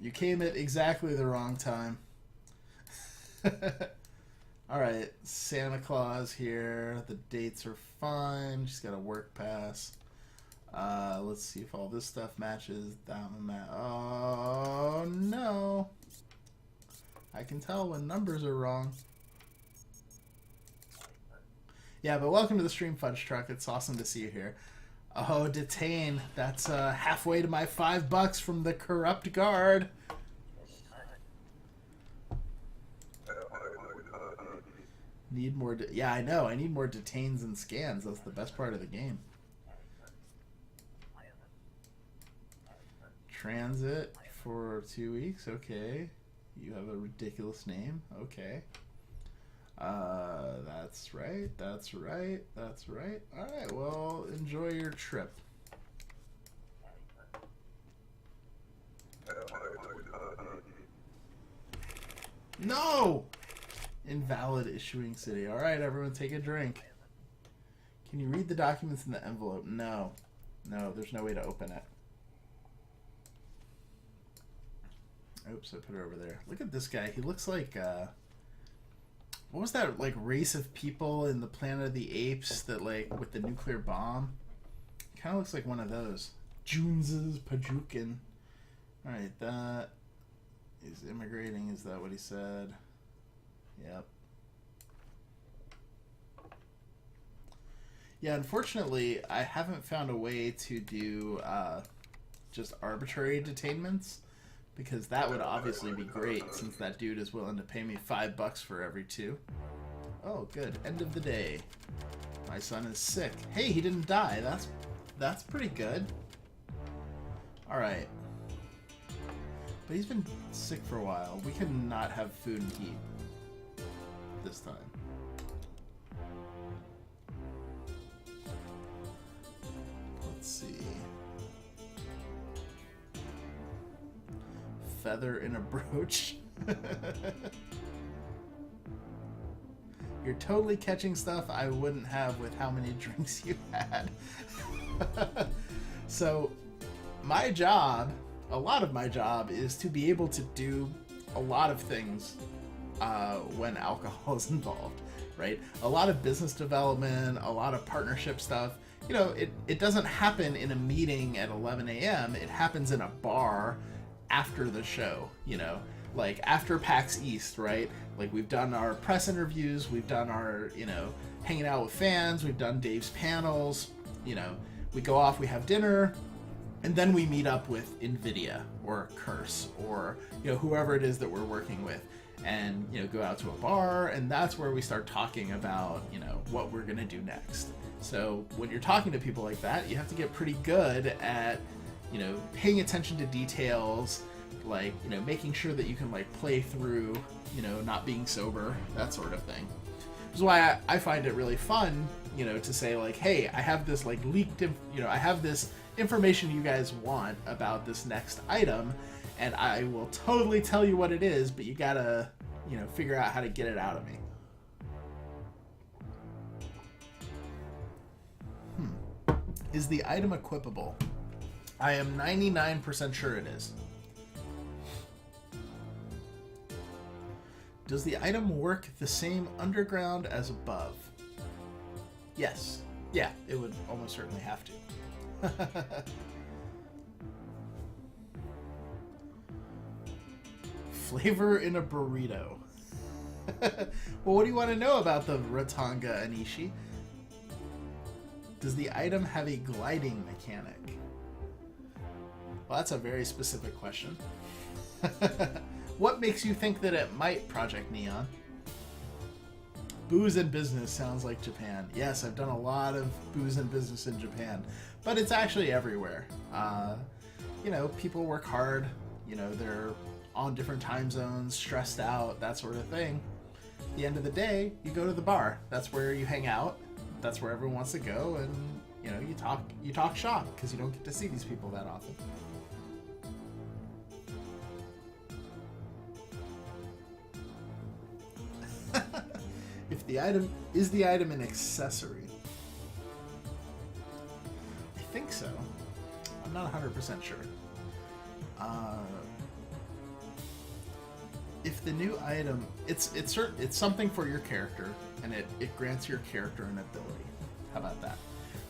You came at exactly the wrong time. Alright, Santa Claus here. The dates are fine. She's got a work pass. Let's see if all this stuff matches. Oh, no. I can tell when numbers are wrong. Yeah, but welcome to the stream, Fudge Truck. It's awesome to see you here. Oh, Detain. That's halfway to my $5 from the Corrupt Guard. Need more... Yeah, I know. I need more Detains and Scans. That's the best part of the game. Transit for 2 weeks. Okay. You have a ridiculous name. Okay. That's right. That's right. That's right. All right. Well, enjoy your trip. No! Invalid issuing city. All right, everyone, take a drink. Can you read the documents in the envelope? No. No, there's no way to open it. Oops, I put it over there. Look at this guy. He looks like, what was that, like, race of people in the Planet of the Apes that, like, with the nuclear bomb? Kind of looks like one of those. Joneses, Pajukin. Alright, that is immigrating. Is that what he said? Yep. Yeah, unfortunately, I haven't found a way to do just arbitrary detainments, because that would obviously be great since that dude is willing to pay me $5 for every 2. Oh, good. End of the day. My son is sick. Hey, he didn't die. That's pretty good. All right. But he's been sick for a while. We cannot have food and heat this time. Let's see. Feather in a brooch. You're totally catching stuff I wouldn't have with how many drinks you had. So my job, a lot of my job, is to be able to do a lot of things when alcohol is involved, right? A lot of business development, a lot of partnership stuff. You know, it doesn't happen in a meeting at 11 a.m. It happens in a bar after the show, you know, like after PAX East, right? Like we've done our press interviews, we've done our, you know, hanging out with fans, we've done Dave's panels, you know, we go off, we have dinner, and then we meet up with NVIDIA or Curse or, you know, whoever it is that we're working with, and, you know, go out to a bar, and that's where we start talking about, you know, what we're going to do next. So when you're talking to people like that, you have to get pretty good at, you know, paying attention to details, like, you know, making sure that you can, like, play through, you know, not being sober, that sort of thing. Which is why I find it really fun, you know, to say, like, hey, I have this, like, leaked, you know, I have this information you guys want about this next item, and I will totally tell you what it is, but you gotta, you know, figure out how to get it out of me. Is the item equipable? I am 99% sure it is. Does the item work the same underground as above? Yes. Yeah, it would almost certainly have to. Flavor in a burrito. Well, what do you want to know about the Ratanga Anishi? Does the item have a gliding mechanic? Well, that's a very specific question. What makes you think that it might, Project Neon? Booze and business sounds like Japan. Yes, I've done a lot of booze and business in Japan, but it's actually everywhere. You know, people work hard, you know, they're on different time zones, stressed out, that sort of thing. At the end of the day, you go to the bar. That's where you hang out. That's where everyone wants to go, and, you know, you talk shop, because you don't get to see these people that often. If the item is the item an accessory? I think so. I'm not 100% sure. If the new item, it's something for your character, and it grants your character an ability. How about that?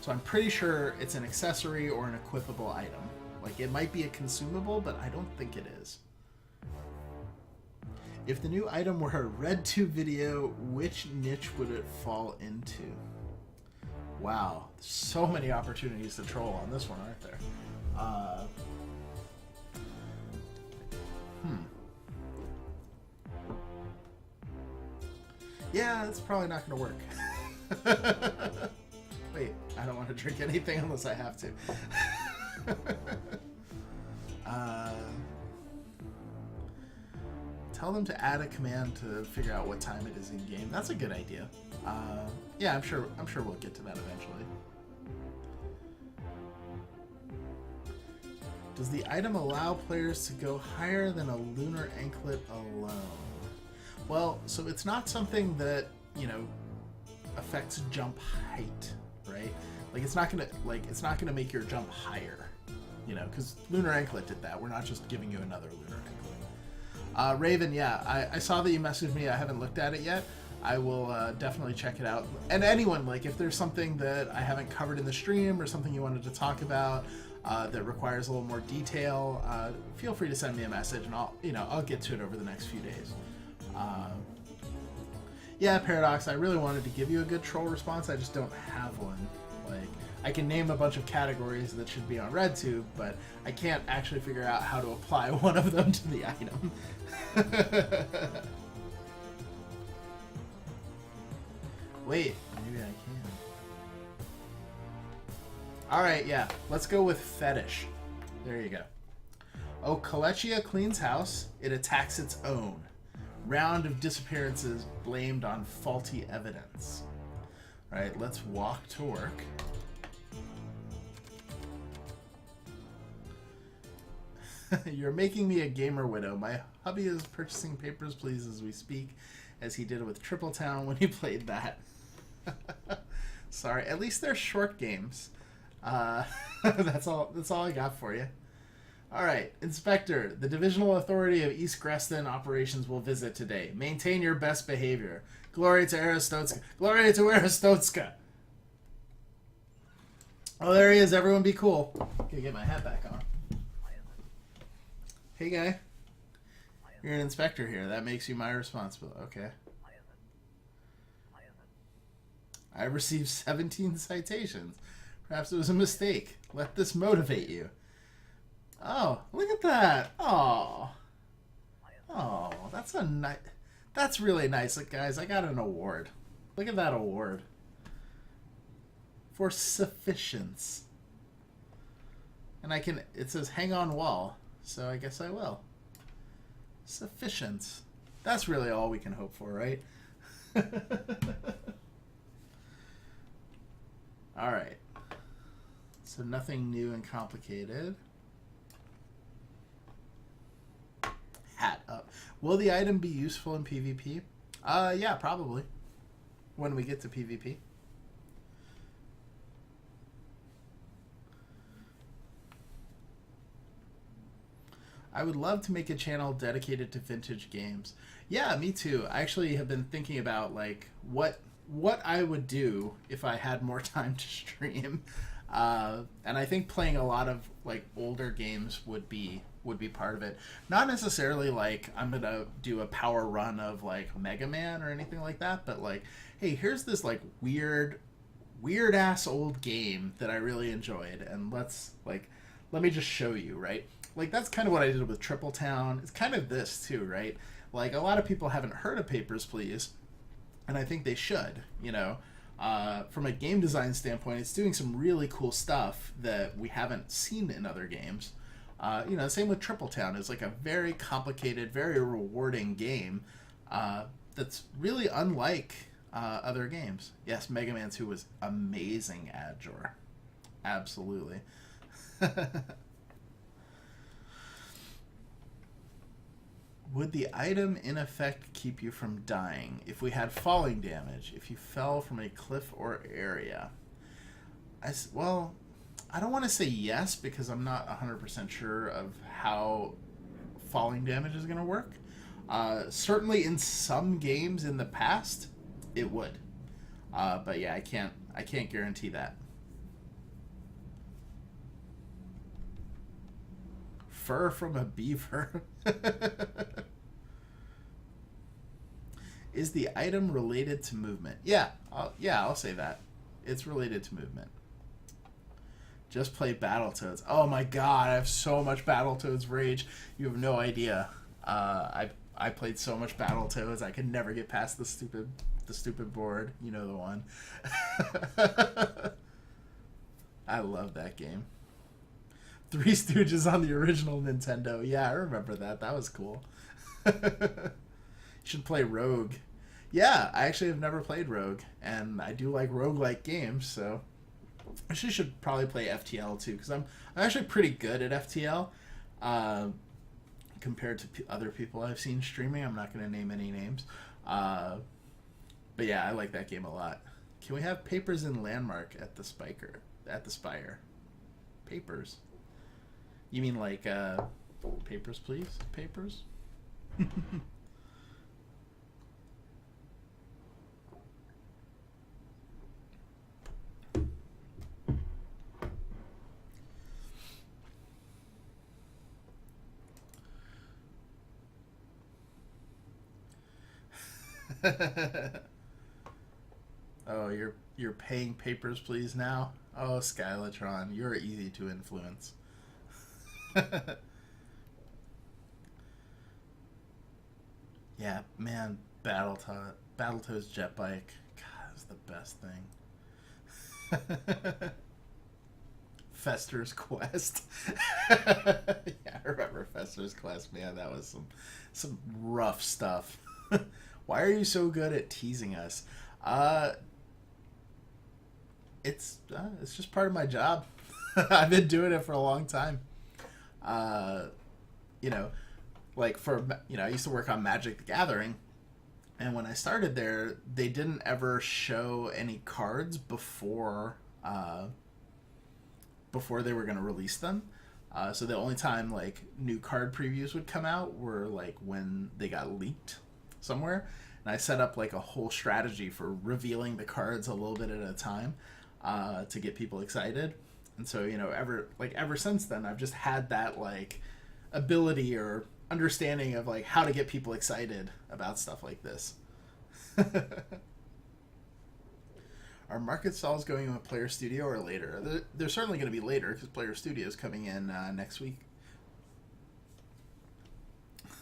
So I'm pretty sure it's an accessory or an equipable item. Like, it might be a consumable, but I don't think it is. If the new item were a RedTube video, which niche would it fall into? Wow, there's so many opportunities to troll on this one, aren't there? Yeah, it's probably not going to work. Wait, I don't want to drink anything unless I have to. Tell them to add a command to figure out what time it is in game. That's a good idea. Yeah, I'm sure we'll get to that eventually. Does the item allow players to go higher than a lunar anklet alone? Well, so it's not something that, you know, affects jump height, right? Like it's not gonna make your jump higher, you know, because lunar anklet did that. We're not just giving you another lunar anklet. Raven, yeah, I saw that you messaged me. I haven't looked at it yet. I will definitely check it out. And anyone, like, if there's something that I haven't covered in the stream or something you wanted to talk about that requires a little more detail, feel free to send me a message, and I'll get to it over the next few days. Yeah, Paradox, I really wanted to give you a good troll response. I just don't have one. Like, I can name a bunch of categories that should be on RedTube, but I can't actually figure out how to apply one of them to the item. Wait, maybe I can. Alright, yeah. Let's go with Fetish. There you go. Oh, Kolechia cleans house. It attacks its own. Round of disappearances blamed on faulty evidence. Alright, let's walk to work. You're making me a gamer widow. My hubby is purchasing Papers, Please as we speak, as he did with Triple Town when he played that. Sorry, at least they're short games. That's all I got for you. Alright, Inspector, the Divisional Authority of East Greston operations will visit today. Maintain your best behavior. Glory to Aristotska. Glory to Aristotska! Oh, there he is. Everyone be cool. Gonna get my hat back on. Hey, guy. You're an inspector here. That makes you my responsibility. Okay. I received 17 citations. Perhaps it was a mistake. Let this motivate you. Oh, look at that. Oh. Oh, that's really nice. Look, guys, I got an award. Look at that award. For sufficiency. And it says hang on wall, so I guess I will. Sufficient. That's really all we can hope for, right? Alright. So nothing new and complicated. Hat up. Will the item be useful in PvP? Yeah, probably. When we get to PvP. I would love to make a channel dedicated to vintage games. Yeah, me too. I actually have been thinking about like what I would do if I had more time to stream. And I think playing a lot of like older games would be part of it. Not necessarily like I'm gonna do a power run of like Mega Man or anything like that, but like, hey, here's this like weird ass old game that I really enjoyed, and let me just show you, right? Like that's kind of what I did with Triple Town. It's kind of this too, right? Like a lot of people haven't heard of Papers, Please, and I think they should, you know. From a game design standpoint, it's doing some really cool stuff that we haven't seen in other games. You know, same with Triple Town. It's like a very complicated, very rewarding game that's really unlike other games. Yes, Mega Man 2 was amazing, Adjor. Absolutely. Would the item in effect keep you from dying if we had falling damage, if you fell from a cliff or area? Well, I don't want to say yes because I'm not 100% sure of how falling damage is going to work. Certainly in some games in the past, it would. But yeah, I can't guarantee that. Fur from a beaver. Is the item related to movement? Yeah, I'll say that. It's related to movement. Just play Battletoads. Oh my god, I have so much Battletoads rage. You have no idea. I played so much Battletoads. I could never get past the stupid board. You know the one. I love that game. Three Stooges on the original Nintendo. Yeah, I remember that. That was cool. You should play Rogue. Yeah, I actually have never played Rogue, and I do like roguelike games, so I should probably play FTL too, because I'm actually pretty good at FTL compared to other people I've seen streaming. I'm not going to name any names, but yeah, I like that game a lot. Can we have Papers in Landmark at the Spire? Papers? You mean like papers, please? Papers? Oh, you're paying Papers, Please now? Oh, Skylatron, you're easy to influence. Yeah, man, Battletoads Jet Bike. God, it was the best thing. Fester's Quest. Yeah, I remember Fester's Quest, man. That was some rough stuff. Why are you so good at teasing us? It's just part of my job. I've been doing it for a long time. You know, like I used to work on Magic the Gathering, and when I started there, they didn't ever show any cards before they were going to release them. So the only time like new card previews would come out were like when they got leaked somewhere, and I set up like a whole strategy for revealing the cards a little bit at a time to get people excited. And so ever since then, I've just had that like ability or understanding of like how to get people excited about stuff like this. Are market stalls going with Player Studio or later? They're certainly going to be later because Player Studio is coming in next week.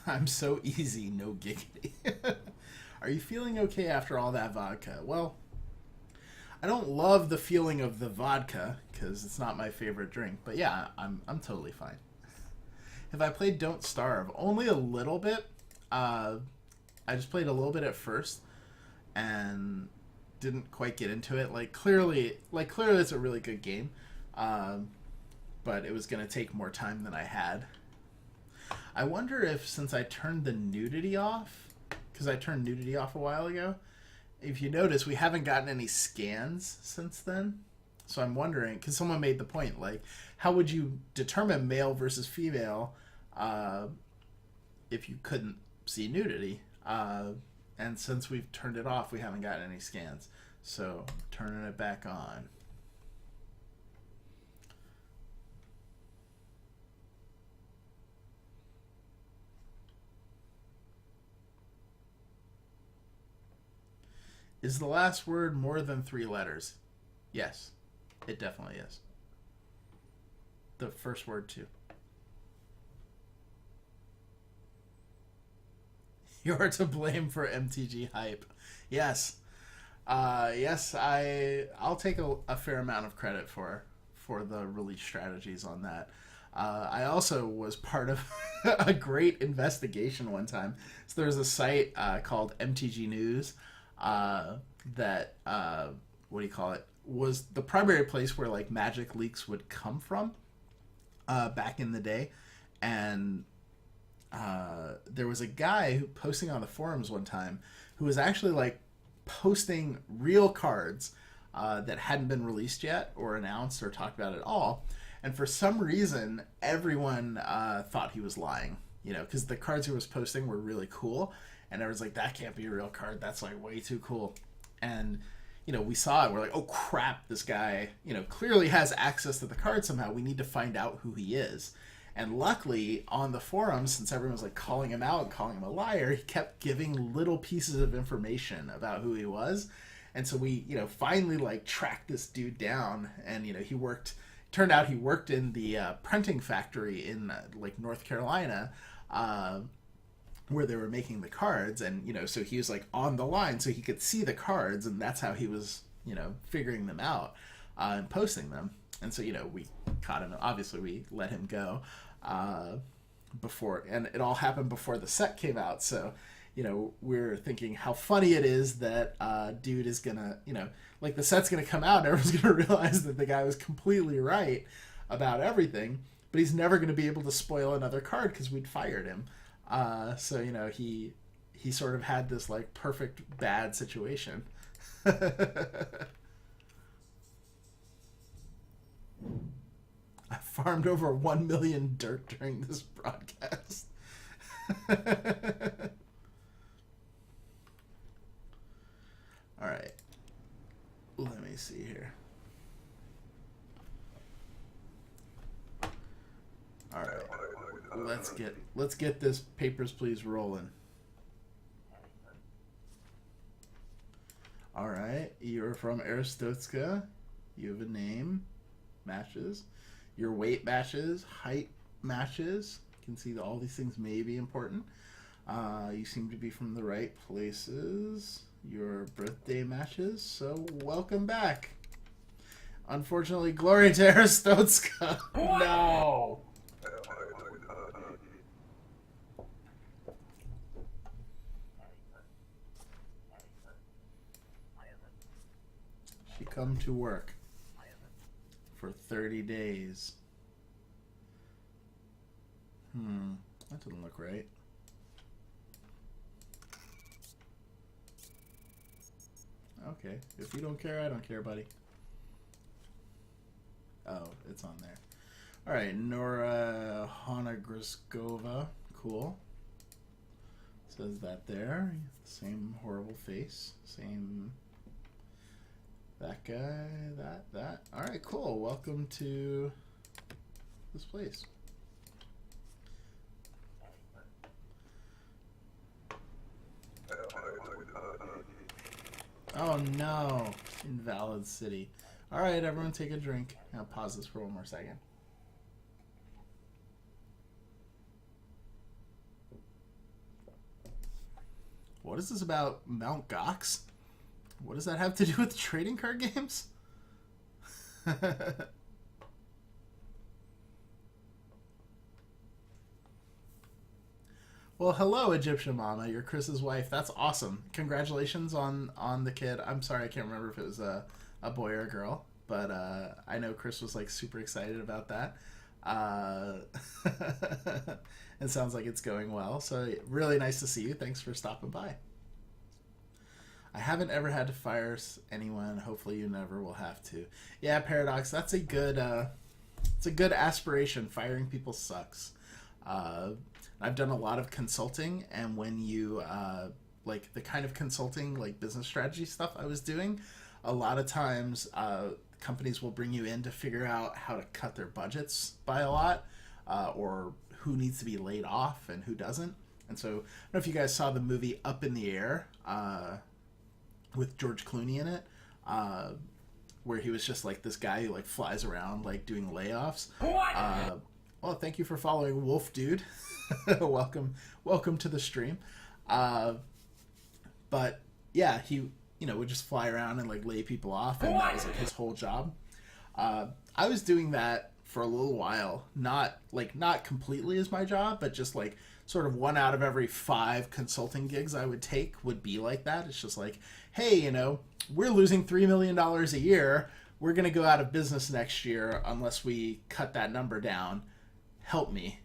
I'm so easy, no giggity. Are you feeling okay after all that vodka? Well, I don't love the feeling of the vodka because it's not my favorite drink. But yeah, I'm totally fine. Have I played Don't Starve? Only a little bit. I just played a little bit at first and didn't quite get into it. Clearly it's a really good game, but it was going to take more time than I had. I wonder if, since I turned the nudity off, because I turned nudity off a while ago, if you notice, we haven't gotten any scans since then. So I'm wondering, because someone made the point, like, how would you determine male versus female if you couldn't see nudity? And since we've turned it off, we haven't gotten any scans. So, turning it back on. Is the last word more than 3 letters? Yes, it definitely is. The first word, too. You're to blame for MTG hype. Yes. Yes, I'll take a fair amount of credit for the release strategies on that. I also was part of a great investigation one time. So there was a site called MTG News that was the primary place where like Magic leaks would come from back in the day, and there was a guy posting on the forums one time who was actually like posting real cards that hadn't been released yet or announced or talked about at all, and for some reason everyone thought he was lying, because the cards he was posting were really cool, and everyone's like, that can't be a real card, that's like way too cool. And we saw it, we're like, oh crap, this guy clearly has access to the card somehow, we need to find out who he is. And luckily, on the forums, since everyone was like calling him out, calling him a liar, he kept giving little pieces of information about who he was. And so we, finally like tracked this dude down, and turned out he worked in the printing factory in like North Carolina, where they were making the cards, and so he was like on the line, so he could see the cards, and that's how he was figuring them out and posting them. And so we caught him. Obviously, we let him go before, and it all happened before the set came out. So we're thinking how funny it is that dude is gonna, like the set's gonna come out and everyone's gonna realize that the guy was completely right about everything, but he's never gonna be able to spoil another card because we'd fired him. So he sort of had this like perfect bad situation. I farmed over 1 million dirt during this broadcast. All right. Let me see here. All right. Let's get this Papers, Please rolling. All right. You're from Aristotska. You have a name. Matches. Your weight matches. Height matches. You can see that all these things may be important. You seem to be from the right places. Your birthday matches. So welcome back. Unfortunately, glory to Aristotska. No. She come to work for 30 days. That doesn't look right. Okay, if you don't care, I don't care, buddy. Oh, it's on there. All right, Nora Honagriskova. Cool. Says that there. Same horrible face. Same. That guy. That. All right, cool. Welcome to this place. Oh no, Invalid City. All right, everyone take a drink. I'll pause this for one more second. What is this about Mount Gox? What does that have to do with trading card games? Well, hello, Egyptian Mama. You're Chris's wife. That's awesome. Congratulations on the kid. I'm sorry, I can't remember if it was a boy or a girl, but I know Chris was like super excited about that. It sounds like it's going well. So really nice to see you. Thanks for stopping by. I haven't ever had to fire anyone. Hopefully you never will have to. Yeah, Paradox. That's a good. It's a good aspiration. Firing people sucks. I've done a lot of consulting, and when you like the kind of consulting, like business strategy stuff I was doing, a lot of times companies will bring you in to figure out how to cut their budgets by a lot, or who needs to be laid off and who doesn't. And so I don't know if you guys saw the movie Up in the Air with George Clooney in it, where he was just like this guy who like flies around like doing layoffs. Well, thank you for following Wolf Dude. welcome to the stream. But yeah, he would just fly around and like lay people off, and that was like his whole job. I was doing that for a little while, not completely as my job, but just like sort of 1 out of every 5 consulting gigs I would take would be like that. It's just like, hey, we're losing $3 million a year. We're going to go out of business next year unless we cut that number down. Help me,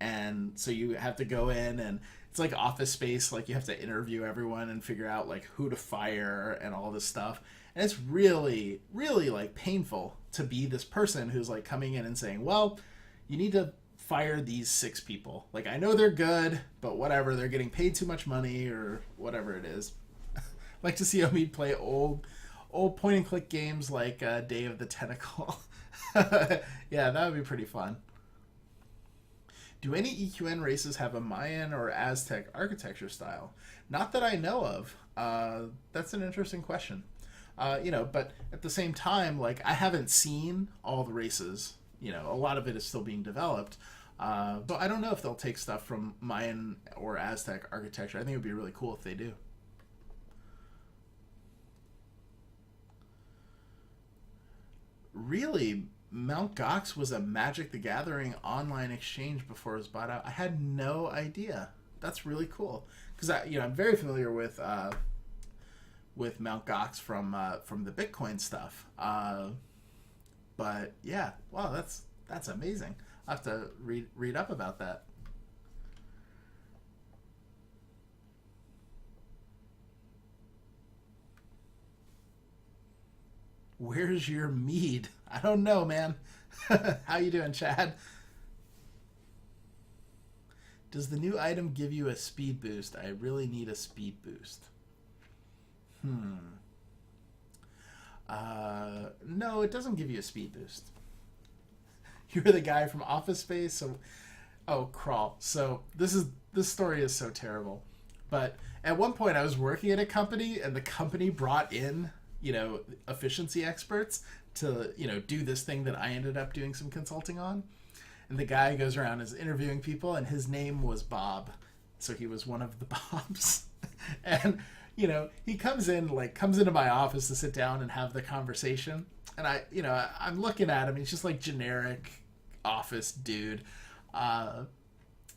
And so you have to go in, and it's like Office Space. Like you have to interview everyone and figure out like who to fire and all this stuff. And it's really, really like painful to be this person who's like coming in and saying, well, you need to fire these 6 people. Like, I know they're good, but whatever, they're getting paid too much money or whatever it is. Like to see Omid play old point and click games like Day of the Tentacle. Yeah, that would be pretty fun. Do any EQN races have a Mayan or Aztec architecture style? Not that I know of. That's an interesting question. But at the same time, like, I haven't seen all the races. A lot of it is still being developed. But I don't know if they'll take stuff from Mayan or Aztec architecture. I think it would be really cool if they do. Really, Mount Gox was a Magic the Gathering online exchange before it was bought out. I had no idea. That's really cool because I'm very familiar with Mount Gox from the Bitcoin stuff. But yeah, wow, that's amazing. I have to read up about that. Where's your mead? I don't know, man. How you doing, Chad? Does the new item give you a speed boost? I really need a speed boost. No, it doesn't give you a speed boost. You're the guy from Office Space, so... Oh, Crawl. So, this story is so terrible. But at one point, I was working at a company, and the company brought in, efficiency experts to, do this thing that I ended up doing some consulting on. And the guy goes around and is interviewing people, and his name was Bob. So he was one of the Bobs. And, he comes into my office to sit down and have the conversation. And I'm looking at him. He's just like generic office dude.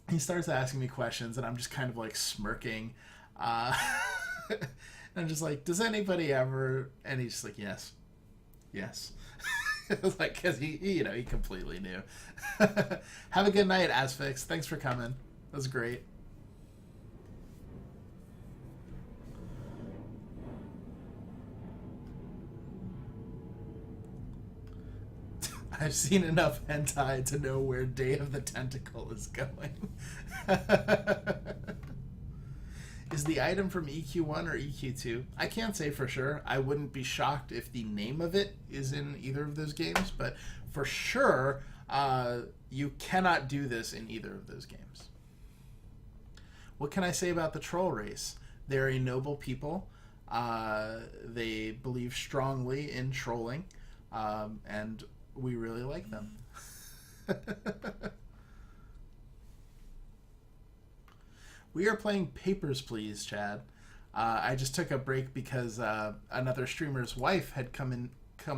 He starts asking me questions, and I'm just kind of like smirking. And I'm just like, does anybody ever? And he's just like, yes. It was like, because he completely knew. Have a good night, Asfix. Thanks for coming. That was great. I've seen enough hentai to know where Day of the Tentacle is going. Is the item from EQ1 or EQ2? I can't say for sure. I wouldn't be shocked if the name of it is in either of those games, but for sure, you cannot do this in either of those games. What can I say about the troll race? They're a noble people. They believe strongly in trolling, and we really like them. We are playing Papers, Please, Chad. I just took a break because another streamer's wife had come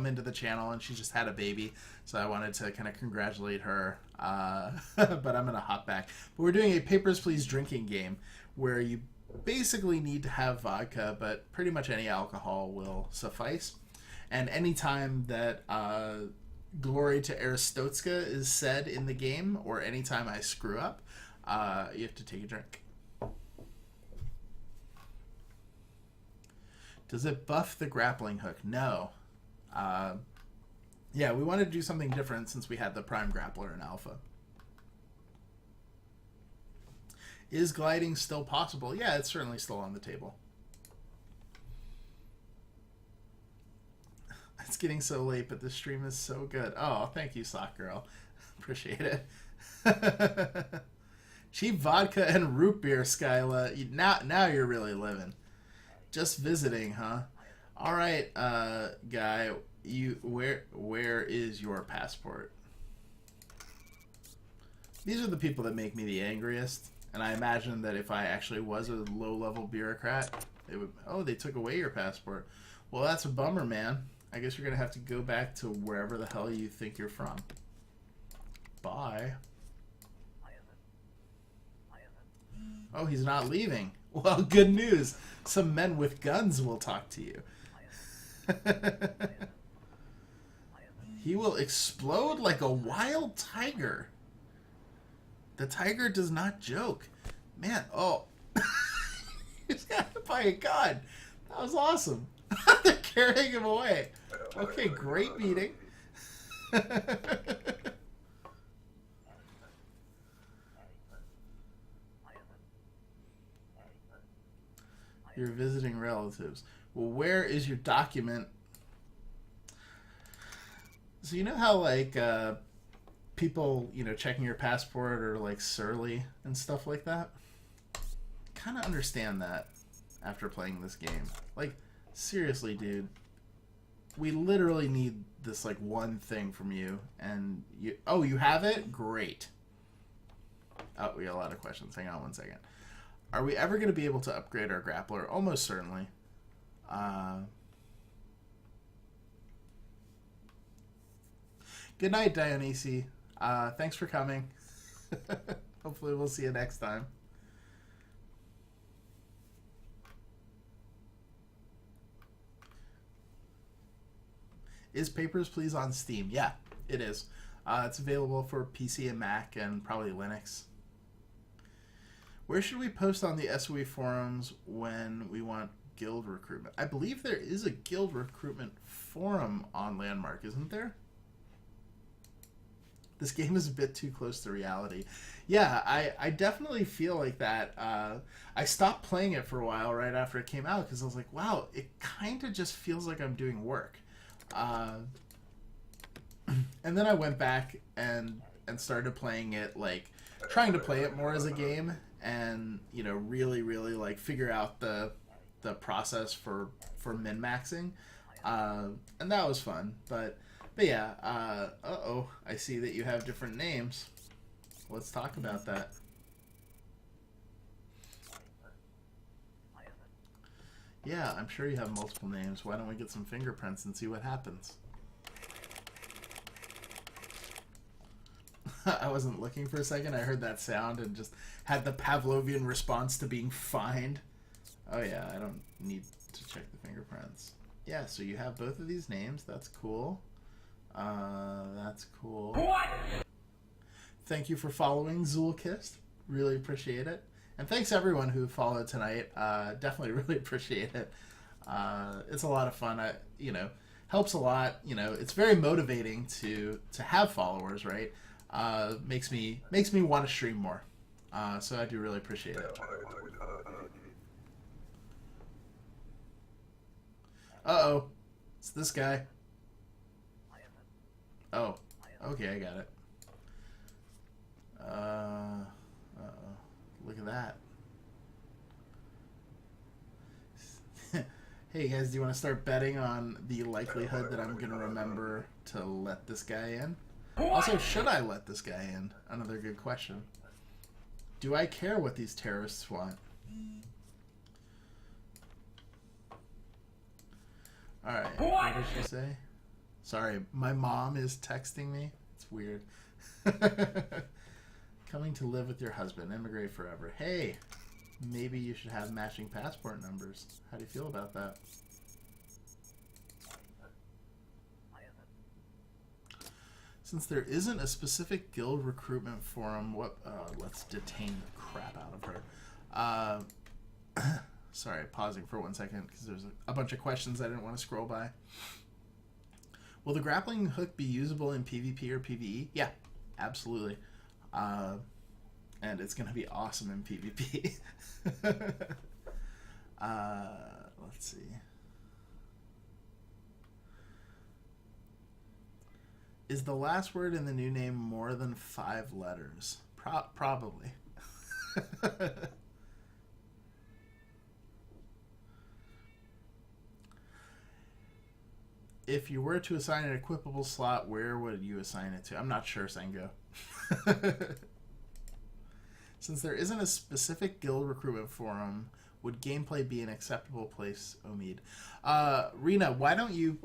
into the channel, and she just had a baby, so I wanted to kind of congratulate her. But I'm gonna hop back. But we're doing a Papers, Please drinking game where you basically need to have vodka, but pretty much any alcohol will suffice. And anytime that glory to Aristotska is said in the game, or anytime I screw up, you have to take a drink. Does it buff the grappling hook? No. Yeah, we wanted to do something different since we had the Prime Grappler in Alpha. Is gliding still possible? Yeah, it's certainly still on the table. It's getting so late, but the stream is so good. Oh, thank you, Sock Girl. Appreciate it. Cheap vodka and root beer, Skyla. Now you're really living. Just visiting, huh? All right, guy. Where is your passport? These are the people that make me the angriest, and I imagine that if I actually was a low-level bureaucrat, they would. Oh, they took away your passport. Well, that's a bummer, man. I guess you're gonna have to go back to wherever the hell you think you're from. Bye. Oh, he's not leaving. Well, good news. Some men with guns will talk to you. He will explode like a wild tiger. The tiger does not joke. Man, oh. He's got to buy a gun. That was awesome. They're carrying him away. Okay, great meeting. You're visiting relatives. Well, where is your document? So you know how, like, people, checking your passport are like surly and stuff like that. Kind of understand that after playing this game. Like, seriously, dude. We literally need this, like, one thing from you, and you... Oh, you have it? Great. Oh, we got a lot of questions. Hang on one second. Are we ever going to be able to upgrade our grappler? Almost certainly. Good night, Dionysi. Thanks for coming. Hopefully we'll see you next time. Is Papers, Please on Steam? Yeah, it is. It's available for PC and Mac and probably Linux. Where should we post on the SOE forums when we want guild recruitment? I believe there is a guild recruitment forum on Landmark, isn't there? This game is a bit too close to reality. Yeah, I definitely feel like that. I stopped playing it for a while right after it came out because I was like, wow, it kind of just feels like I'm doing work. And then I went back and started playing it, like trying to play it more as a game, and really like figure out the process for min-maxing, and that was fun. But yeah, I see that you have different names. Let's talk about that. Yeah, I'm sure you have multiple names. Why don't we get some fingerprints and see what happens? I wasn't looking for a second. I heard that sound and just had the Pavlovian response to being fined. Oh yeah, I don't need to check the fingerprints. Yeah, so you have both of these names. That's cool. That's cool. What? Thank you for following, Zulkist. Really appreciate it. And thanks everyone who followed tonight. Definitely really appreciate it. It's a lot of fun. Helps a lot. It's very motivating to have followers, right? Makes me want to stream more. So I do really appreciate it. Uh-oh. It's this guy. Oh. Okay, I got it. Uh-oh. Look at that. Hey guys, do you want to start betting on the likelihood that I'm going to remember to let this guy in? Also, should I let this guy in? Another good question. Do I care what these terrorists want? Alright, what did she say? Sorry, my mom is texting me. It's weird. Coming to live with your husband, immigrate forever. Hey, maybe you should have matching passport numbers. How do you feel about that? Since there isn't a specific guild recruitment forum, let's detain the crap out of her. Sorry, pausing for 1 second because there's a bunch of questions I didn't want to scroll by. Will the grappling hook be usable in PvP or PvE? Yeah, absolutely. And it's going to be awesome in PvP. Let's see. Is the last word in the new name more than 5 letters? Probably. If you were to assign an equipable slot, where would you assign it to? I'm not sure, Sengo. Since there isn't a specific guild recruitment forum, would gameplay be an acceptable place, Omid? Rena, why don't you,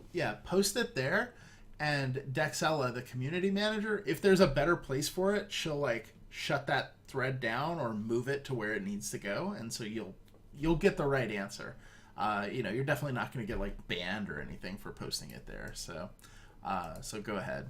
post it there, and Dexella, the community manager, if there's a better place for it, she'll, shut that thread down or move it to where it needs to go, and so you'll get the right answer. You're definitely not going to get, banned or anything for posting it there, so go ahead.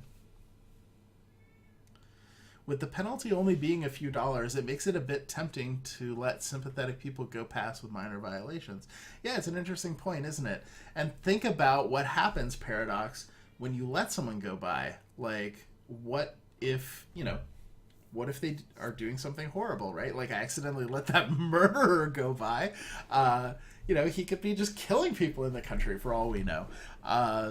With the penalty only being a few dollars, it makes it a bit tempting to let sympathetic people go past with minor violations. Yeah, it's an interesting point, isn't it? And think about what happens, Paradox, when you let someone go by. What if they are doing something horrible, right? I accidentally let that murderer go by. He could be just killing people in the country for all we know. But,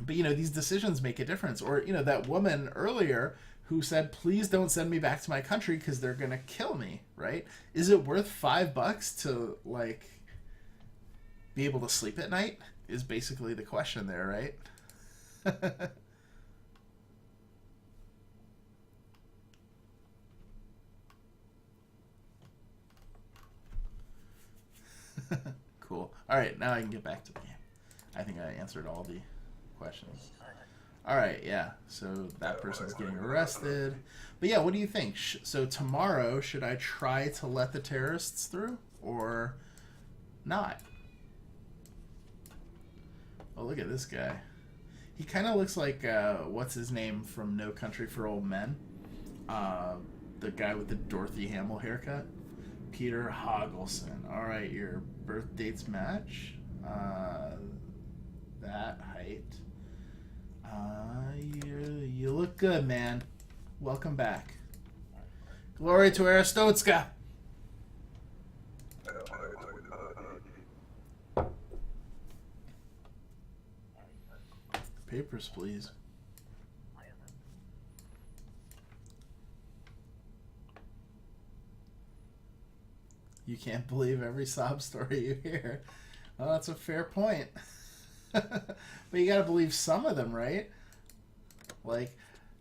these decisions make a difference. Or, that woman earlier who said, please don't send me back to my country because they're going to kill me, right? Is it worth $5 to, like, be able to sleep at night? Is basically the question there, right? Cool. All right, now I can get back to the game. I think I answered all the questions. All right, yeah. So that person's getting arrested. But yeah, what do you think? So tomorrow, should I try to let the terrorists through or not? Oh, look at this guy. He kind of looks like, what's his name from No Country for Old Men? The guy with the Dorothy Hamill haircut. Peter Hogelson. All right, your birth dates match. That height. You look good, man. Welcome back. Glory to Aristotska. Papers, please. You can't believe every sob story you hear. Well, that's a fair point. But you gotta believe some of them, right? Like,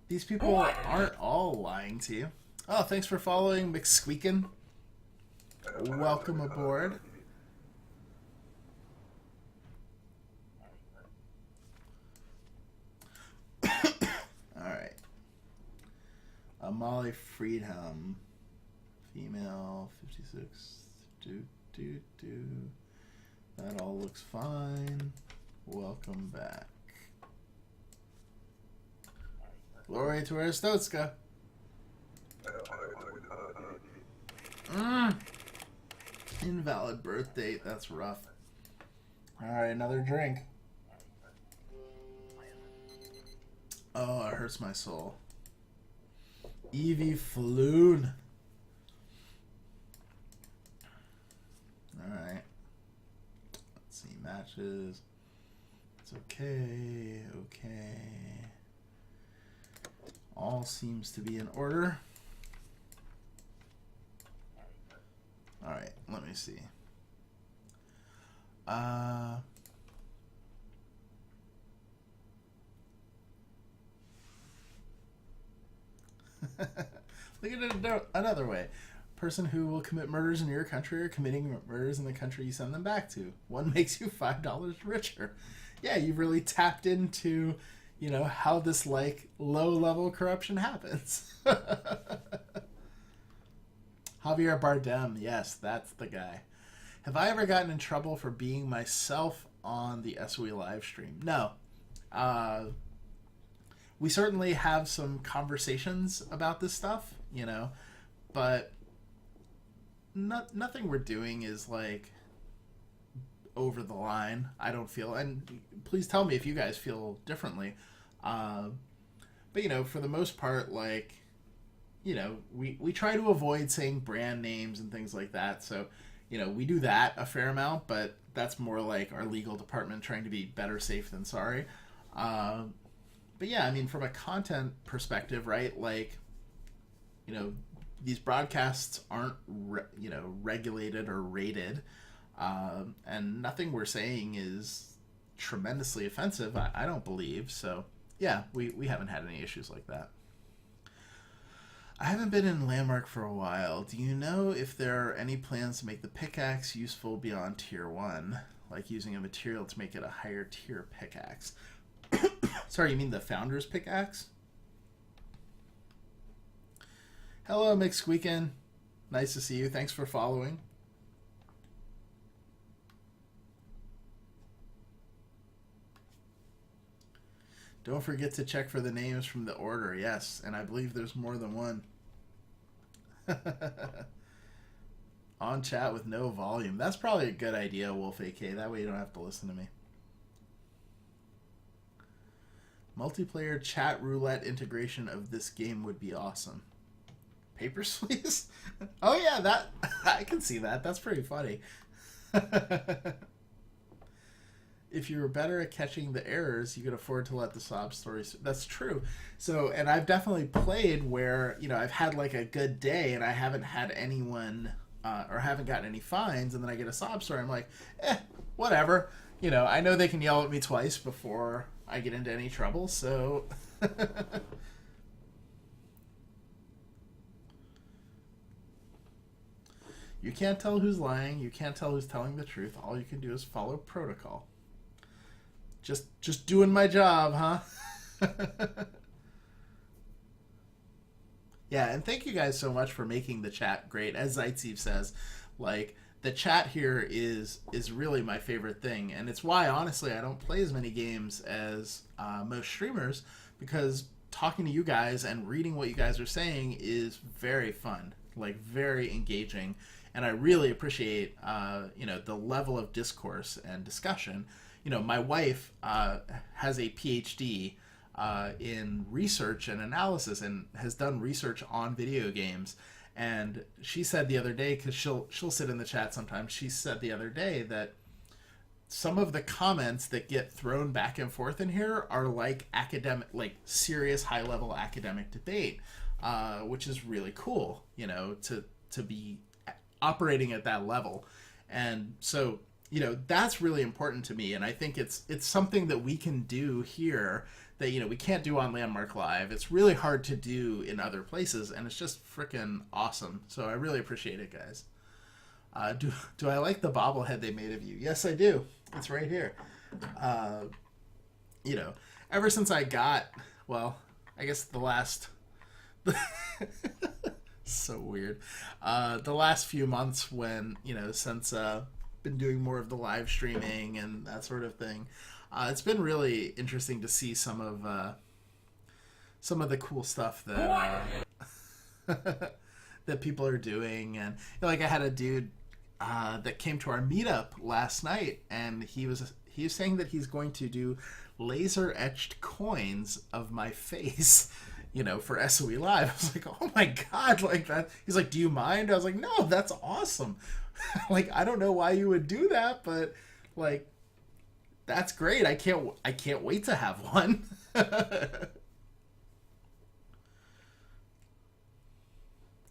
these people aren't all lying to you. Oh, thanks for following, McSqueakin. Welcome aboard. Alright. Molly Friedhelm. Female, 56. That all looks fine. Welcome back. Glory to Aristotska. Invalid birth date. That's rough. Alright, another drink. Oh, it hurts my soul. Evie Floon. Alright. Let's see. Matches. It's okay. Okay. All seems to be in order. Alright, let me see. Look at it another way. Person who will commit murders in your country or committing murders in the country you send them back to. One makes you $5 richer. Yeah, you've really tapped into, you know, how this, like, low-level corruption happens. Javier Bardem. Yes, that's the guy. Have I ever gotten in trouble for being myself on the SOE live stream? No. We certainly have some conversations about this stuff, you know, but nothing we're doing is, like, over the line, I don't feel. And please tell me if you guys feel differently. But, you know, for the most part, like, you know, we try to avoid saying brand names and things like that. So, you know, we do that a fair amount, but that's more like our legal department trying to be better safe than sorry. But yeah, I mean, from a content perspective, right, like, you know, these broadcasts aren't, you know, regulated or rated, and nothing we're saying is tremendously offensive, I don't believe. So, yeah, we haven't had any issues like that. I haven't been in Landmark for a while. Do you know if there are any plans to make the pickaxe useful beyond Tier 1? Like using a material to make it a higher tier pickaxe? Sorry, you mean the Founder's pickaxe? Hello, McSqueakin. Nice to see you. Thanks for following. Don't forget to check for the names from the order. Yes, and I believe there's more than one. On chat with no volume. That's probably a good idea, Wolf AK. That way you don't have to listen to me. Multiplayer chat roulette integration of this game would be awesome. Papers, please? Oh yeah, that I can see that. That's pretty funny. if you were better at catching the errors, you could afford to let the sob stories. That's true. So, and I've definitely played where, you know, I've had like a good day and I haven't had anyone or haven't gotten any fines, and then I get a sob story. I'm like, whatever. You know, I know they can yell at me twice before I get into any trouble, so. You can't tell who's lying. You can't tell who's telling the truth. All you can do is follow protocol. Just doing my job, huh? Yeah, and thank you guys so much for making the chat great. As Zaitsev says, like, the chat here is really my favorite thing, and it's why, honestly, I don't play as many games as most streamers, because talking to you guys and reading what you guys are saying is very fun, like, very engaging, and I really appreciate, you know, the level of discourse and discussion. You know, my wife has a PhD in research and analysis and has done research on video games. And she said the other day, because she'll sit in the chat sometimes, she said the other day that some of the comments that get thrown back and forth in here are like academic, like serious high-level academic debate, which is really cool, you know, to be operating at that level. And so, you know, that's really important to me, and I think it's something that we can do here that, you know, we can't do on Landmark Live. It's really hard to do in other places, and it's just freaking awesome. So I really appreciate it, guys. Do I like the bobblehead they made of you? Yes, I do. It's right here. You know, ever since I got, well, I guess the last... so weird. The last few months when, you know, since been doing more of the live streaming and that sort of thing, it's been really interesting to see some of the cool stuff that that people are doing. And, you know, like, I had a dude that came to our meetup last night, and he was saying that he's going to do laser etched coins of my face, you know, for SOE Live. I was like, oh my God, like that. He's like, do you mind? I was like, no, that's awesome. Like, I don't know why you would do that, but, like, that's great. I can't wait to have one.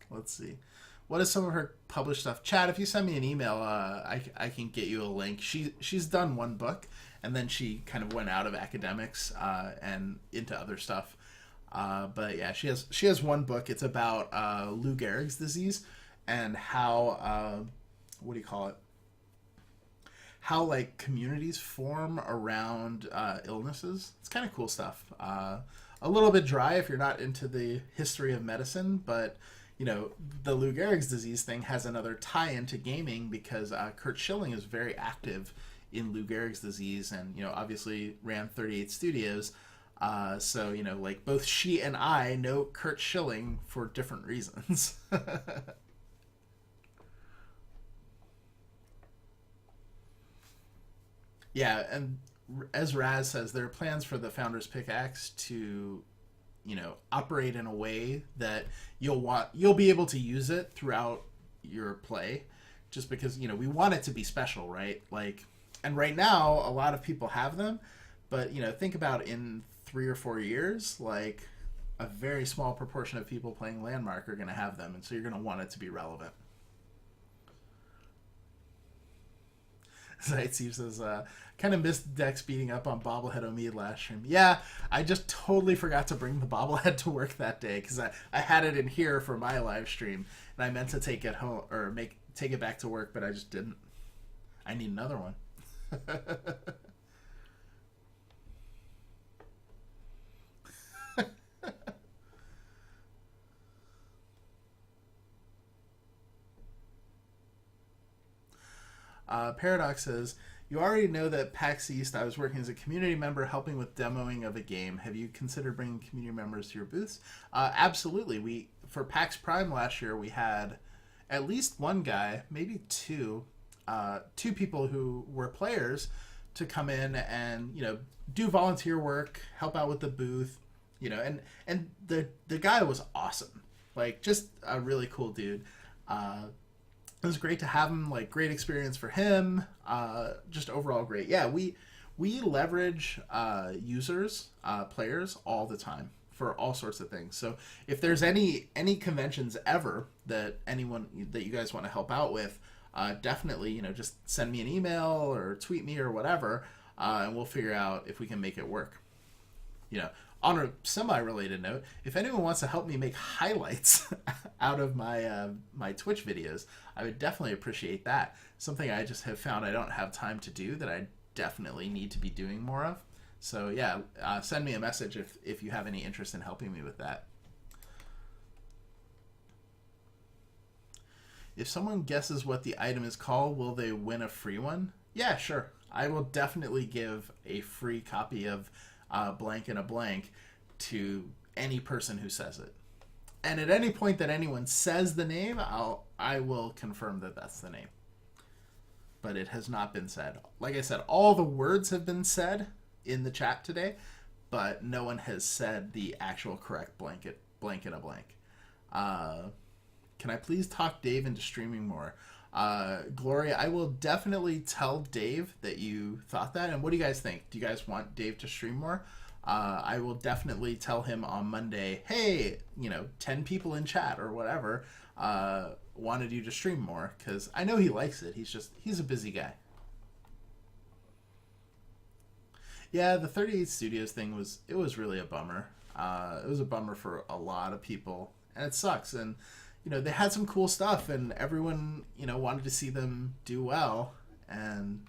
Let's see. What is some of her published stuff? Chad, if you send me an email, I can get you a link. She's done one book, and then she kind of went out of academics and into other stuff. But yeah, she has one book. It's about Lou Gehrig's disease and how what do you call it? How, like, communities form around illnesses. It's kind of cool stuff. A little bit dry if you're not into the history of medicine, but, you know, the Lou Gehrig's disease thing has another tie-in to gaming because Curt Schilling is very active in Lou Gehrig's disease and, you know, obviously ran 38 Studios. So, you know, like, both she and I know Curt Schilling for different reasons. Yeah, and as Raz says, there are plans for the Founder's Pickaxe to, you know, operate in a way that you'll be able to use it throughout your play, just because, you know, we want it to be special, right? Like, and right now a lot of people have them, but, you know, think about in 3 or 4 years, like, a very small proportion of people playing Landmark are going to have them, and so you're going to want it to be relevant. Zaitsev says, kind of missed Dex beating up on Bobblehead Omid last stream. Yeah, I just totally forgot to bring the Bobblehead to work that day because I had it in here for my live stream, and I meant to take it home or take it back to work, but I just didn't. I need another one. Paradox says, you already know that PAX East, I was working as a community member helping with demoing of a game. Have you considered bringing community members to your booths? Absolutely. For PAX Prime last year, we had at least one guy, maybe two people who were players to come in and, you know, do volunteer work, help out with the booth, you know, and the guy was awesome. Like, just a really cool dude. It was great to have him, like, great experience for him. Just overall great. Yeah, we We leverage users, players all the time for all sorts of things. So if there's any conventions ever that you guys want to help out with, definitely just send me an email or tweet me or whatever, and we'll figure out if we can make it work. On a semi-related note, if anyone wants to help me make highlights out of my Twitch videos, I would definitely appreciate that. Something I just have found I don't have time to do that I definitely need to be doing more of. So yeah, send me a message if you have any interest in helping me with that. If someone guesses what the item is called, will they win a free one? Yeah, sure. I will definitely give a free copy of blank and a blank to any person who says it. And at any point that anyone says the name, I will confirm that that's the name. But it has not been said. Like I said, all the words have been said in the chat today, but no one has said the actual correct blank and a blank. Can I please talk Dave into streaming more? Gloria, I will definitely tell Dave that you thought that. And what do you guys think? Do you guys want Dave to stream more? I will definitely tell him on Monday, hey, 10 people in chat or whatever wanted you to stream more, because I know he likes it. He's a busy guy. Yeah, the 38 Studios thing was really a bummer. It was a bummer for a lot of people, and it sucks. And they had some cool stuff, and everyone wanted to see them do well, and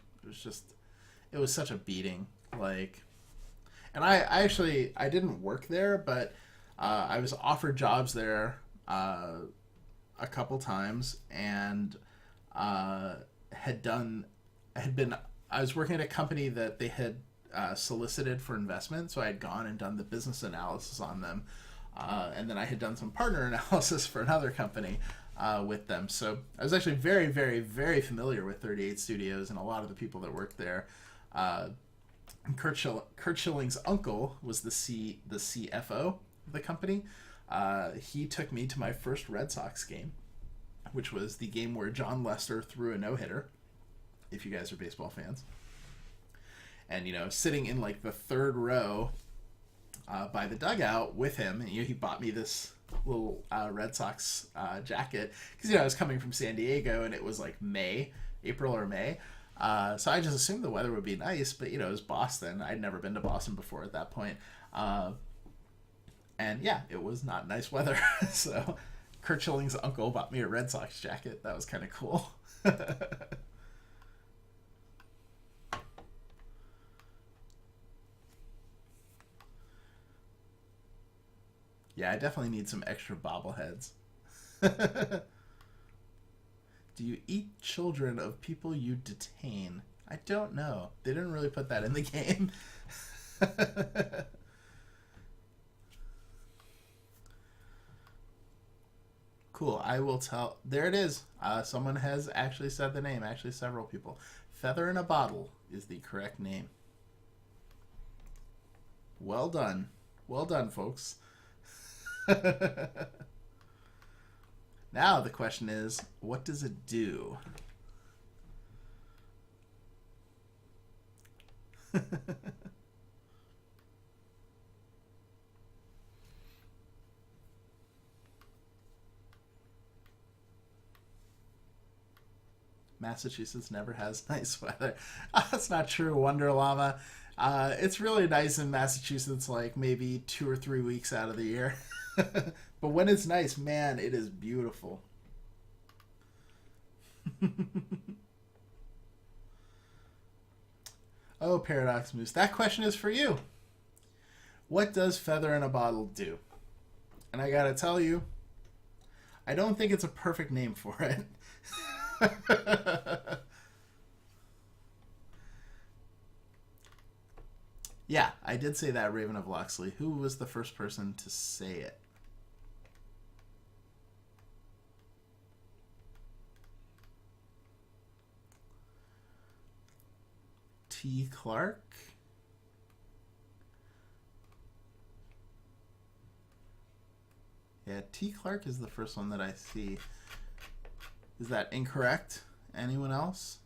it was such a beating. And I didn't work there, but I was offered jobs there a couple times, and I was working at a company that they had solicited for investment, so I had gone and done the business analysis on them, and then I had done some partner analysis for another company with them. So I was actually very, very, very familiar with 38 Studios and a lot of the people that worked there. Kurt Schilling's uncle was the CFO of the company. He took me to my first Red Sox game, which was the game where John Lester threw a no-hitter, if you guys are baseball fans. And, sitting in the third row by the dugout with him, and he bought me this little Red Sox jacket, because, I was coming from San Diego, and it was April or May. So I just assumed the weather would be nice, but it was Boston. I'd never been to Boston before at that point. And yeah, it was not nice weather. So Kurt Schilling's uncle bought me a Red Sox jacket. That was kind of cool. Yeah, I definitely need some extra bobbleheads. Do you eat children of people you detain? I don't know. They didn't really put that in the game. Cool. I will tell. There it is. Someone has actually said the name. Actually, several people. Feather in a Bottle is the correct name. Well done. Well done, folks. Now the question is, what does it do? Massachusetts never has nice weather. That's not true, Wonder Llama. It's really nice in Massachusetts, maybe 2 or 3 weeks out of the year. But when it's nice, man, it is beautiful. Oh, Paradox Moose, that question is for you. What does Feather in a Bottle do? And I gotta tell you, I don't think it's a perfect name for it. Yeah, I did say that, Raven of Loxley. Who was the first person to say it? T. Clark? Yeah, T. Clark is the first one that I see. Is that incorrect? Anyone else?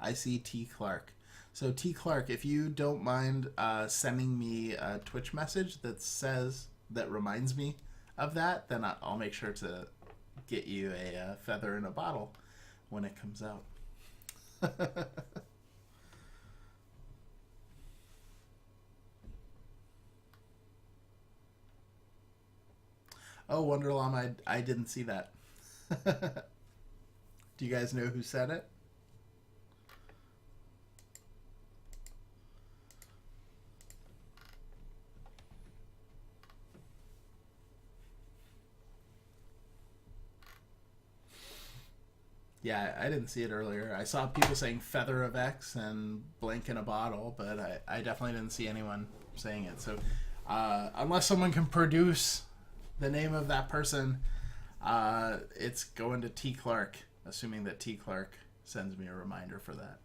I see T Clark. So T Clark, if you don't mind sending me a Twitch message that reminds me of that, then I'll make sure to get you a feather in a bottle when it comes out. Oh, Wonderlom, I didn't see that. Do you guys know who said it? Yeah, I didn't see it earlier. I saw people saying Feather of X and Blank in a Bottle, but I definitely didn't see anyone saying it. So unless someone can produce the name of that person, it's going to T Clark, assuming that T Clark sends me a reminder for that.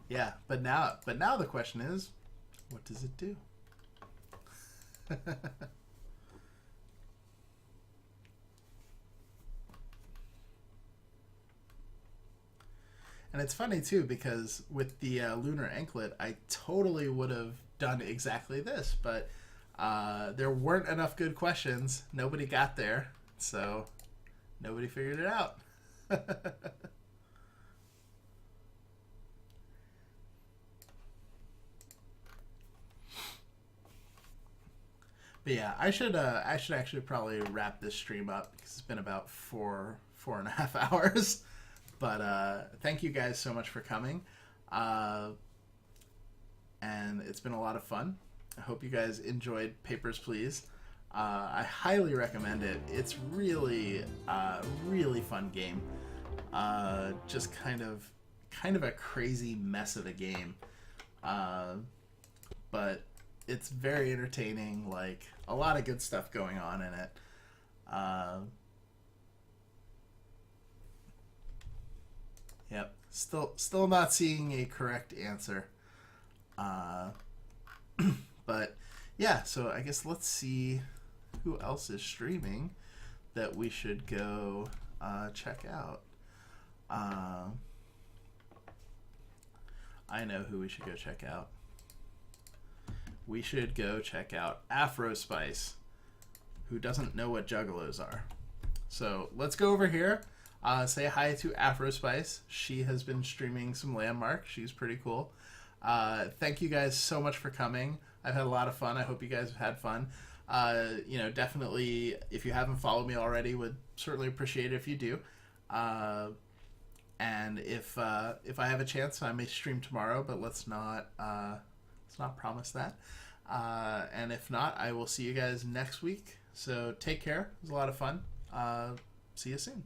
Yeah, but now the question is, what does it do? And it's funny too, because with the lunar anklet, I totally would have done exactly this, but there weren't enough good questions. Nobody got there, so nobody figured it out. But yeah, I should actually probably wrap this stream up because it's been about four and a half hours. But thank you guys so much for coming, and it's been a lot of fun. I hope you guys enjoyed Papers, Please. I highly recommend it. It's really really fun game. Just kind of a crazy mess of a game, but it's very entertaining. Like, a lot of good stuff going on in it. Yep. Still not seeing a correct answer. But yeah, so I guess let's see who else is streaming that we should go check out. I know who we should go check out. We should go check out Afrospice, who doesn't know what juggalos are. So let's go over here. Say hi to Afrospice. She has been streaming some Landmark. She's pretty cool. Thank you guys so much for coming. I've had a lot of fun. I hope you guys have had fun. Definitely, if you haven't followed me already, would certainly appreciate it if you do. And if I have a chance, I may stream tomorrow, but let's not promise that. And if not, I will see you guys next week. So take care. It was a lot of fun. See you soon.